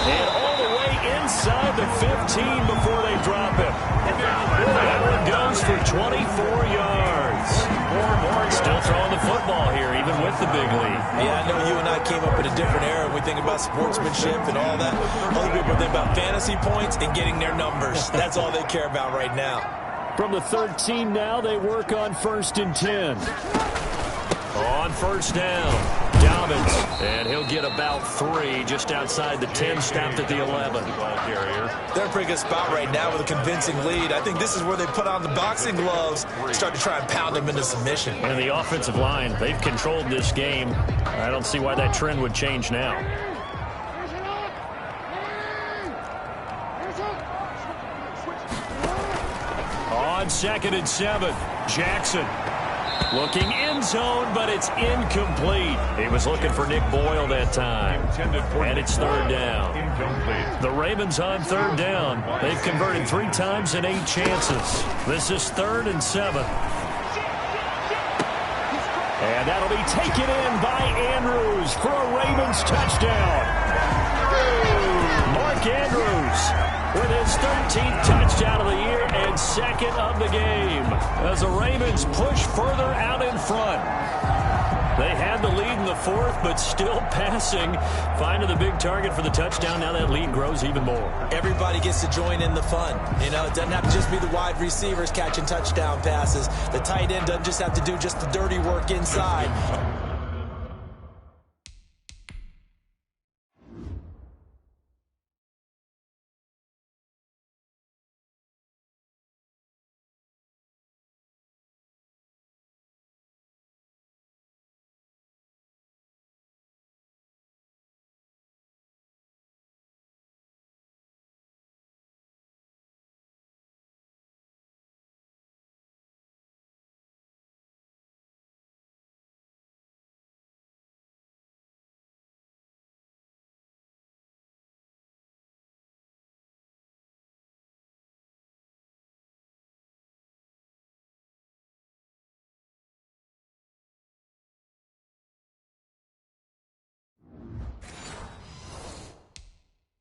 And all the way inside the 15 before they drop him. That one goes for 24 yards. Moore still throwing the football here, even with the big lead. Yeah, I know you and I came up in a different era. We think about sportsmanship and all that. Other people think about fantasy points and getting their numbers. That's all they care about right now. From the 13 now, they work on 1st and 10. On first down, Dobbins, and he'll get about 3 just outside the 10, stopped at the 11. They're in a pretty good spot right now with a convincing lead. I think this is where they put on the boxing gloves, start to try and pound him into submission. And the offensive line, they've controlled this game. I don't see why that trend would change now. On 2nd and 7, Jackson. Looking end zone, but it's incomplete. He was looking for Nick Boyle that time. And it's 3rd down. The Ravens on 3rd down. They've converted 3 times in 8 chances. This is 3rd and 7. And that'll be taken in by Andrews for a Ravens touchdown. Mark Andrews with his 13th touchdown of the year and 2nd of the game as the Ravens push further out in front. They had the lead in the 4th, but still passing. Finding the big target for the touchdown. Now that lead grows even more. Everybody gets to join in the fun. You know, it doesn't have to just be the wide receivers catching touchdown passes. The tight end doesn't just have to do just the dirty work inside.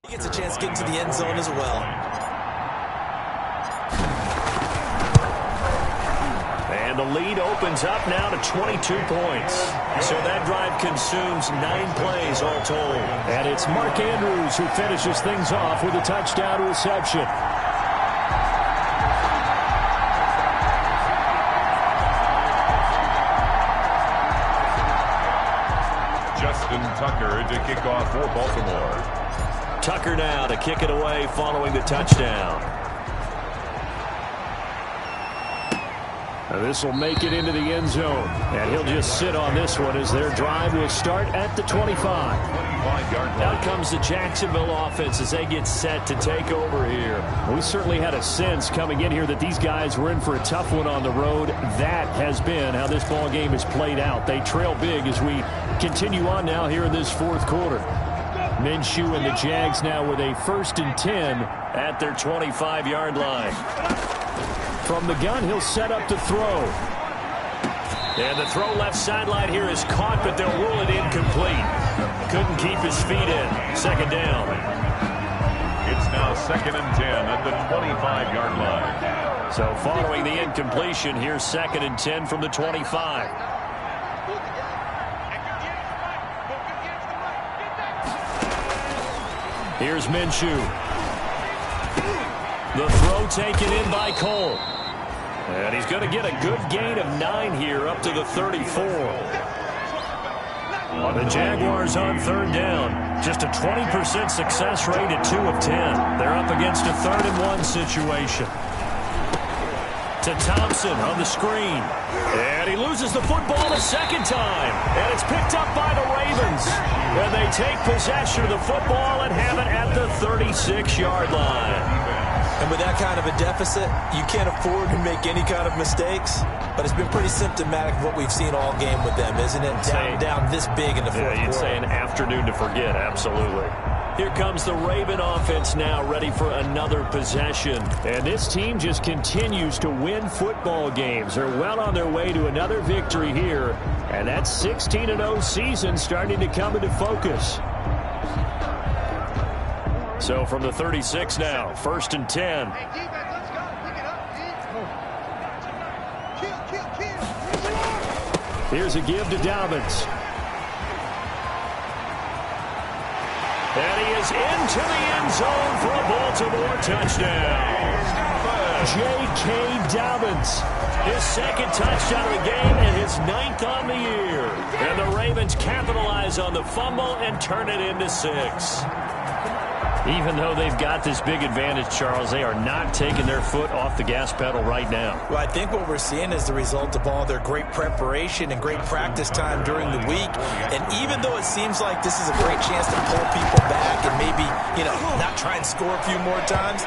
He gets a chance to get into the end zone as well. And the lead opens up now to 22 points. So that drive consumes 9 plays all told. And it's Mark Andrews who finishes things off with a touchdown reception. Justin Tucker to kick off for Baltimore. Tucker now to kick it away following the touchdown. This will make it into the end zone. And he'll just sit on this one as their drive will start at the 25. Out comes the Jacksonville offense as they get set to take over here. We certainly had a sense coming in here that these guys were in for a tough one on the road. That has been how this ball game has played out. They trail big as we continue on now here in this 4th quarter. Minshew and the Jags now with a 1st and 10 at their 25-yard line. From the gun, he'll set up to throw. And the throw left sideline here is caught, but they'll rule it incomplete. Couldn't keep his feet in. 2nd down. It's now 2nd and 10 at the 25-yard line. So following the incompletion, here's 2nd and 10 from the 25. Here's Minshew. The throw taken in by Cole. And he's going to get a good gain of 9 here up to the 34. The Jaguars on 3rd down. Just a 20% success rate at 2 of 10. They're up against a 3rd and 1 situation. To Thompson on the screen. And he loses the football a second time. And it's picked up by the Ravens. And they take possession of the football and have it at the 36-yard line. And with that kind of a deficit, you can't afford to make any kind of mistakes. But it's been pretty symptomatic of what we've seen all game with them, isn't it? Down this big in the fourth quarter. You'd say an afternoon to forget, absolutely. Here comes the Raven offense now, ready for another possession. And this team just continues to win football games. They're well on their way to another victory here. And that 16-0 season starting to come into focus. So from the 36 now, 1st and 10. Here's a give to Dobbins. And he is into the end zone for a Baltimore touchdown. J.K. Dobbins, his second touchdown of the game and his 9th on the year. And the Ravens capitalize on the fumble and turn it into 6. Even though they've got this big advantage, Charles, they are not taking their foot off the gas pedal right now. Well, I think what we're seeing is the result of all their great preparation and great practice time during the week. And even though it seems like this is a great chance to pull people back and maybe, not try and score a few more times,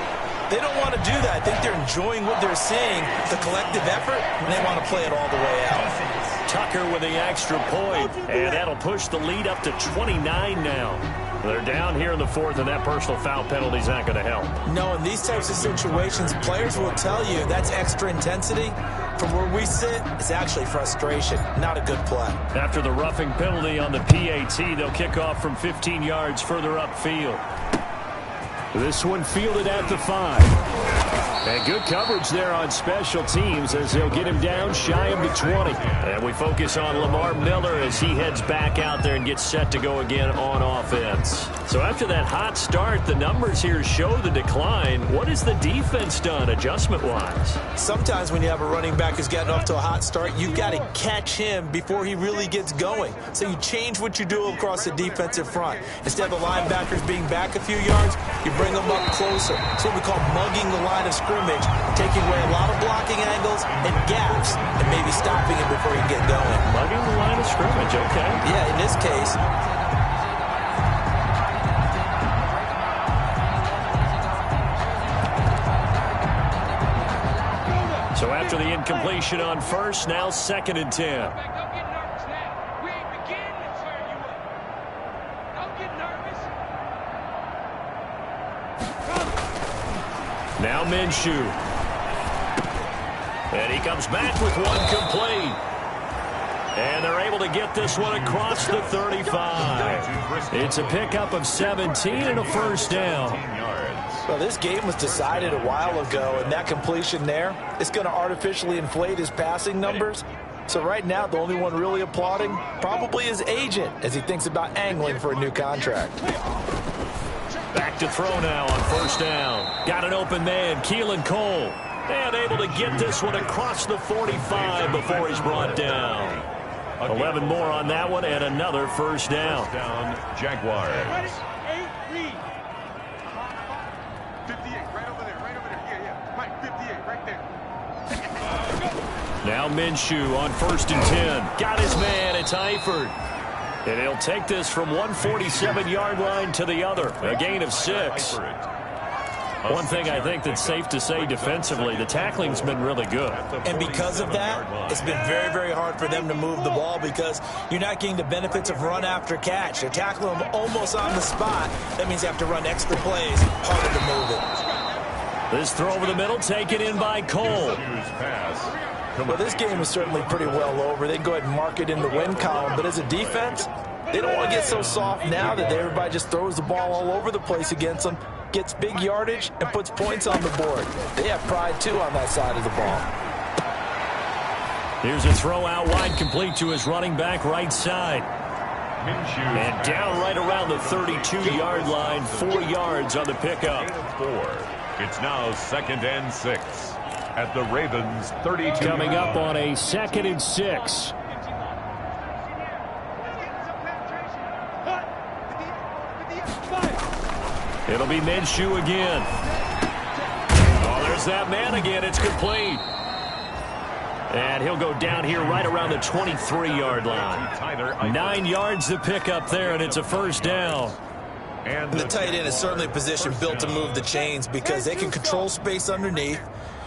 they don't want to do that. I think they're enjoying what they're seeing, the collective effort, and they want to play it all the way out. Tucker with the extra point, and that'll push the lead up to 29 now. They're down here in the 4th, and that personal foul penalty is not going to help. No, in these types of situations, players will tell you that's extra intensity. From where we sit, it's actually frustration, not a good play. After the roughing penalty on the PAT, they'll kick off from 15 yards further upfield. This one fielded at the 5. And good coverage there on special teams as they'll get him down shy of the 20. And we focus on Lamar Miller as he heads back out there and gets set to go again on offense. So after that hot start, the numbers here show the decline. What has the defense done adjustment-wise? Sometimes when you have a running back who's gotten off to a hot start, you've got to catch him before he really gets going. So you change what you do across the defensive front. Instead of the linebackers being back a few yards, you bring them up closer. It's what we call mugging the line of scrimmage, taking away a lot of blocking angles and gaps and maybe stopping him before he can get going. Mugging the line of scrimmage, okay. Yeah, in this case. So after the incompletion on 1st, now 2nd and 10. Now Minshew. And he comes back with one complete. And they're able to get this one across the 35. It's a pickup of 17 and a 1st down. Well, this game was decided a while ago, and that completion there is going to artificially inflate his passing numbers. So right now, the only one really applauding probably his agent as he thinks about angling for a new contract. Back to throw now on 1st down. Got an open man, Keelan Cole. And able to get this one across the 45 before he's brought down. 11 more on that one and another 1st down. Jaguars. 58, right over there. Yeah. Mike, 58, right there. Now Minshew on 1st and 10. Got his man, it's Eifert. And he'll take this from 147-yard line to the other. A gain of 6. One thing I think that's safe to say defensively, the tackling's been really good. And because of that, it's been very, very hard for them to move the ball because you're not getting the benefits of run after catch. They're tackling them almost on the spot. That means they have to run extra plays, harder to move it. This throw over the middle taken in by Cole. Well, this game is certainly pretty well over. They can go ahead and mark it in the win column. But as a defense, they don't want to get so soft now that everybody just throws the ball all over the place against them, gets big yardage, and puts points on the board. They have pride, too, on that side of the ball. Here's a throw out wide, complete to his running back right side. And down right around the 32-yard line, 4 yards on the pickup. It's now 2nd and 6 at the Ravens 32. Coming up on a 2nd and 6. It'll be Minshew again. Oh, there's that man again. It's complete. And he'll go down here right around the 23-yard line. 9 yards to pick up there, and it's a first down. And the tight end is certainly a position built to move the chains because they can control space underneath.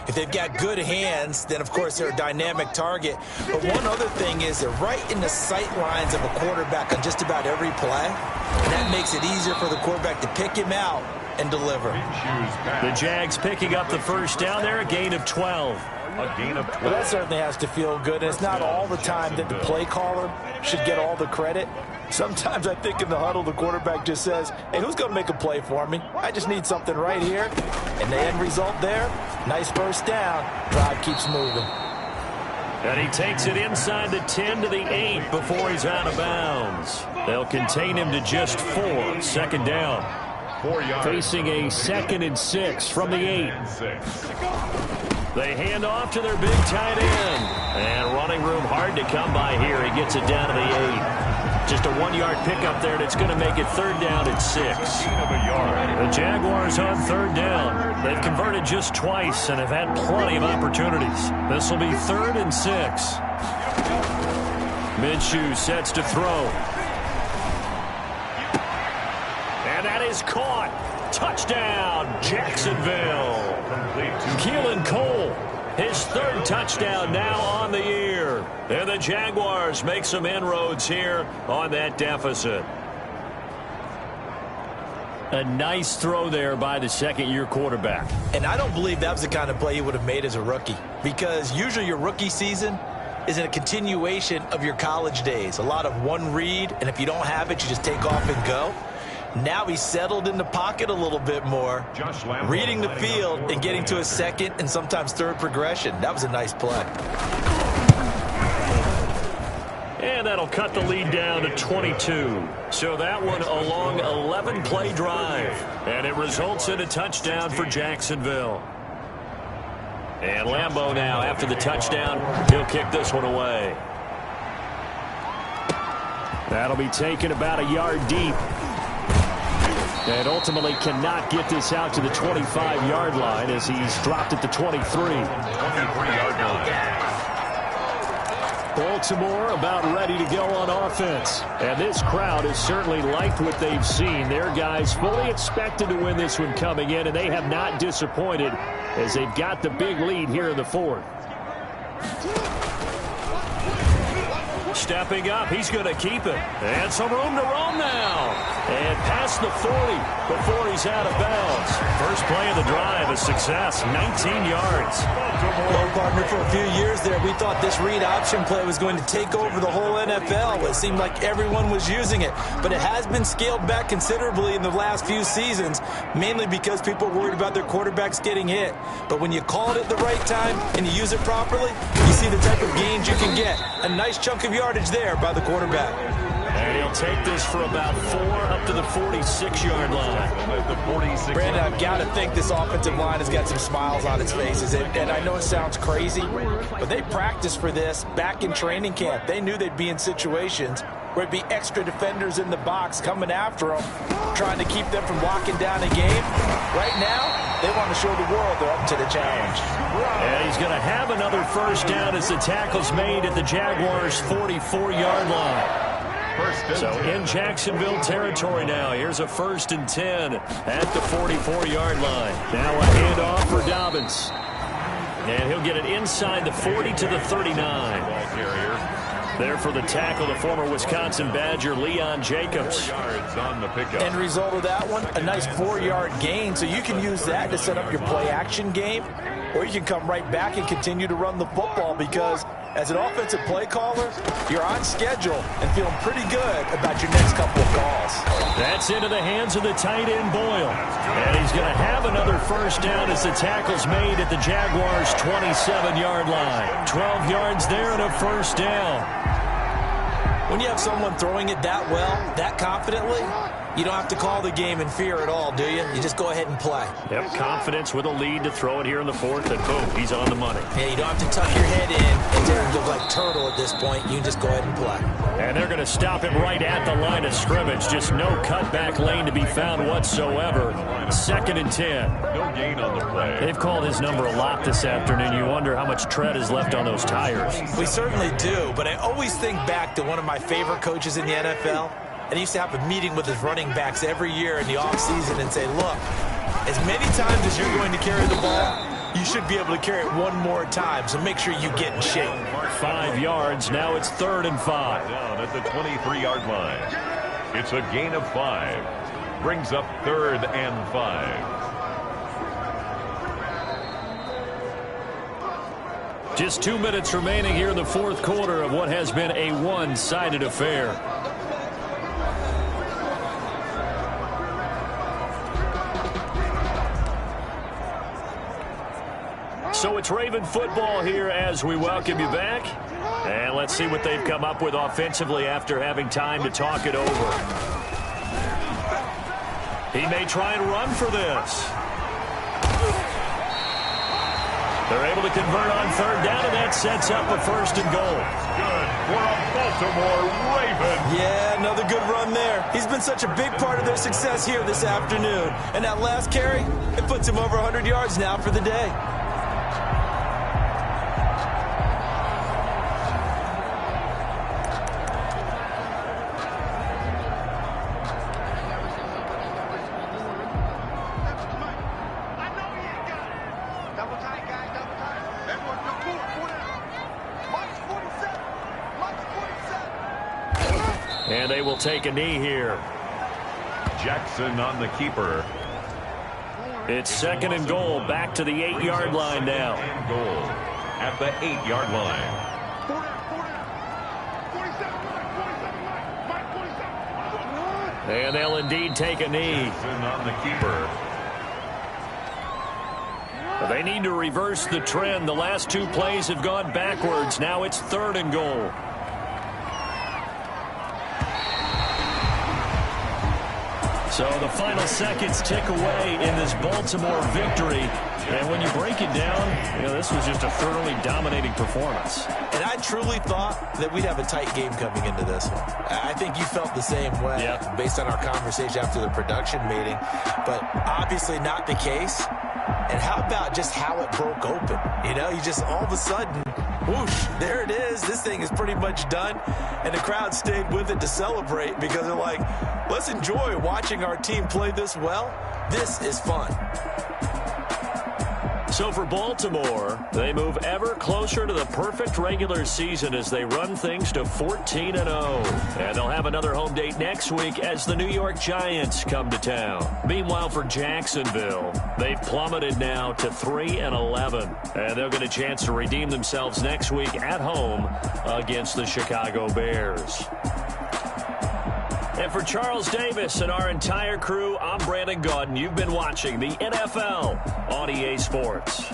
If they've got good hands, then, of course, they're a dynamic target. But one other thing is they're right in the sight lines of a quarterback on just about every play. And that makes it easier for the quarterback to pick him out and deliver. The Jags picking up the first down there, a gain of 12. A gain of 12. Well, that certainly has to feel good. And it's not all the time that the play caller should get all the credit. Sometimes I think in the huddle, the quarterback just says, hey, who's going to make a play for me? I just need something right here. And the end result there, nice first down. Drive keeps moving. And he takes it inside the 10 to the 8 before he's out of bounds. They'll contain him to just 4. Second down. 4 yards. Facing a 2nd and 6 from the 8. They hand off to their big tight end. And running room hard to come by here. He gets it down to the 8. Just a 1-yard pickup there, and it's going to make it third down at 6. The Jaguars on third down. They've converted just twice and have had plenty of opportunities. This will be 3rd and 6. Minshew sets to throw. And that is caught. Touchdown, Jacksonville. Keelan Cole, his 3rd touchdown now on the year. And the Jaguars make some inroads here on that deficit. A nice throw there by the second-year quarterback. And I don't believe that was the kind of play he would have made as a rookie, because usually your rookie season is a continuation of your college days. A lot of one read, and if you don't have it, you just take off and go. Now he's settled in the pocket a little bit more, reading the field and getting to a second and sometimes third progression. That was a nice play. And that'll cut the lead down to 22. So that one a long 11-play drive. And it results in a touchdown for Jacksonville. And Lambeau now, after the touchdown, he'll kick this one away. That'll be taken about a yard deep. And ultimately cannot get this out to the 25-yard line as he's dropped at the 23. 23-yard line. Baltimore about ready to go on offense. And this crowd has certainly liked what they've seen. Their guys fully expected to win this one coming in, and they have not disappointed as they've got the big lead here in the 4th. Stepping up, he's going to keep it. And some room to roam now. And past the 40 before he's out of bounds. First play of the drive, a success, 19 yards. Well, partner, for a few years there, we thought this read option play was going to take over the whole NFL. It seemed like everyone was using it. But it has been scaled back considerably in the last few seasons, mainly because people are worried about their quarterbacks getting hit. But when you call it at the right time and you use it properly, you see the type of gains you can get. A nice chunk of yardage there by the quarterback. And he'll take this for about 4 up to the 46-yard line. Brandon, I've got to think this offensive line has got some smiles on its faces. And I know it sounds crazy, but they practiced for this back in training camp. They knew they'd be in situations where it'd be extra defenders in the box coming after them, trying to keep them from locking down a game. Right now, they want to show the world they're up to the challenge. And he's going to have another first down as the tackle's made at the Jaguars' 44-yard line. So in Jacksonville territory now. Here's a 1st and 10 at the 44-yard line. Now a handoff for Dobbins. And he'll get it inside the 40 to the 39. There for the tackle, the former Wisconsin Badger, Leon Jacobs. End result of that one, a nice 4-yard gain. So you can use that to set up your play-action game, or you can come right back and continue to run the football because as an offensive play caller, you're on schedule and feeling pretty good about your next couple of calls. That's into the hands of the tight end, Boyle. And he's going to have another first down as the tackle's made at the Jaguars' 27-yard line. 12 yards there and a first down. When you have someone throwing it that well, that confidently, you don't have to call the game in fear at all, do you? You just go ahead and play. Yep, confidence with a lead to throw it here in the 4th, and boom, he's on the money. Yeah, you don't have to tuck your head in and look like hurdle at this point. You can just go ahead and play. And they're going to stop him right at the line of scrimmage. Just no cutback lane to be found whatsoever. 2nd and 10. No gain on the play. They've called his number a lot this afternoon. You wonder how much tread is left on those tires. We certainly do, but I always think back to one of my favorite coaches in the NFL. And he used to have a meeting with his running backs every year in the offseason and say, look, as many times as you're going to carry the ball, you should be able to carry it one more time, so make sure you get in shape. 5 yards. Now it's 3rd and 5. Down at the 23-yard line. It's a gain of 5. Brings up 3rd and 5. Just 2 minutes remaining here in the 4th quarter of what has been a one-sided affair. So it's Raven football here as we welcome you back. And let's see what they've come up with offensively after having time to talk it over. He may try and run for this. They're able to convert on 3rd down, and that sets up a 1st and goal. Good for a Baltimore Raven. Yeah, another good run there. He's been such a big part of their success here this afternoon. And that last carry, it puts him over 100 yards now for the day. And they will take a knee here. Jackson on the keeper. It's 2nd and goal. Back to the 8-yard line now. And goal at the 8-yard line. And they'll indeed take a knee. Jackson on the keeper. They need to reverse the trend. The last 2 plays have gone backwards. Now it's 3rd and goal. So the final seconds tick away in this Baltimore victory. And when you break it down, this was just a thoroughly dominating performance. And I truly thought that we'd have a tight game coming into this one. I think you felt the same way based on our conversation after the production meeting. But obviously not the case. And how about just how it broke open? You just all of a sudden, whoosh, there it is. This thing is pretty much done. And the crowd stayed with it to celebrate because they're like, let's enjoy watching our team play this well. This is fun. So for Baltimore, they move ever closer to the perfect regular season as they run things to 14-0. And they'll have another home date next week as the New York Giants come to town. Meanwhile, for Jacksonville, they've plummeted now to 3-11. And they'll get a chance to redeem themselves next week at home against the Chicago Bears. And for Charles Davis and our entire crew, I'm Brandon Gaudin. You've been watching the NFL on EA Sports.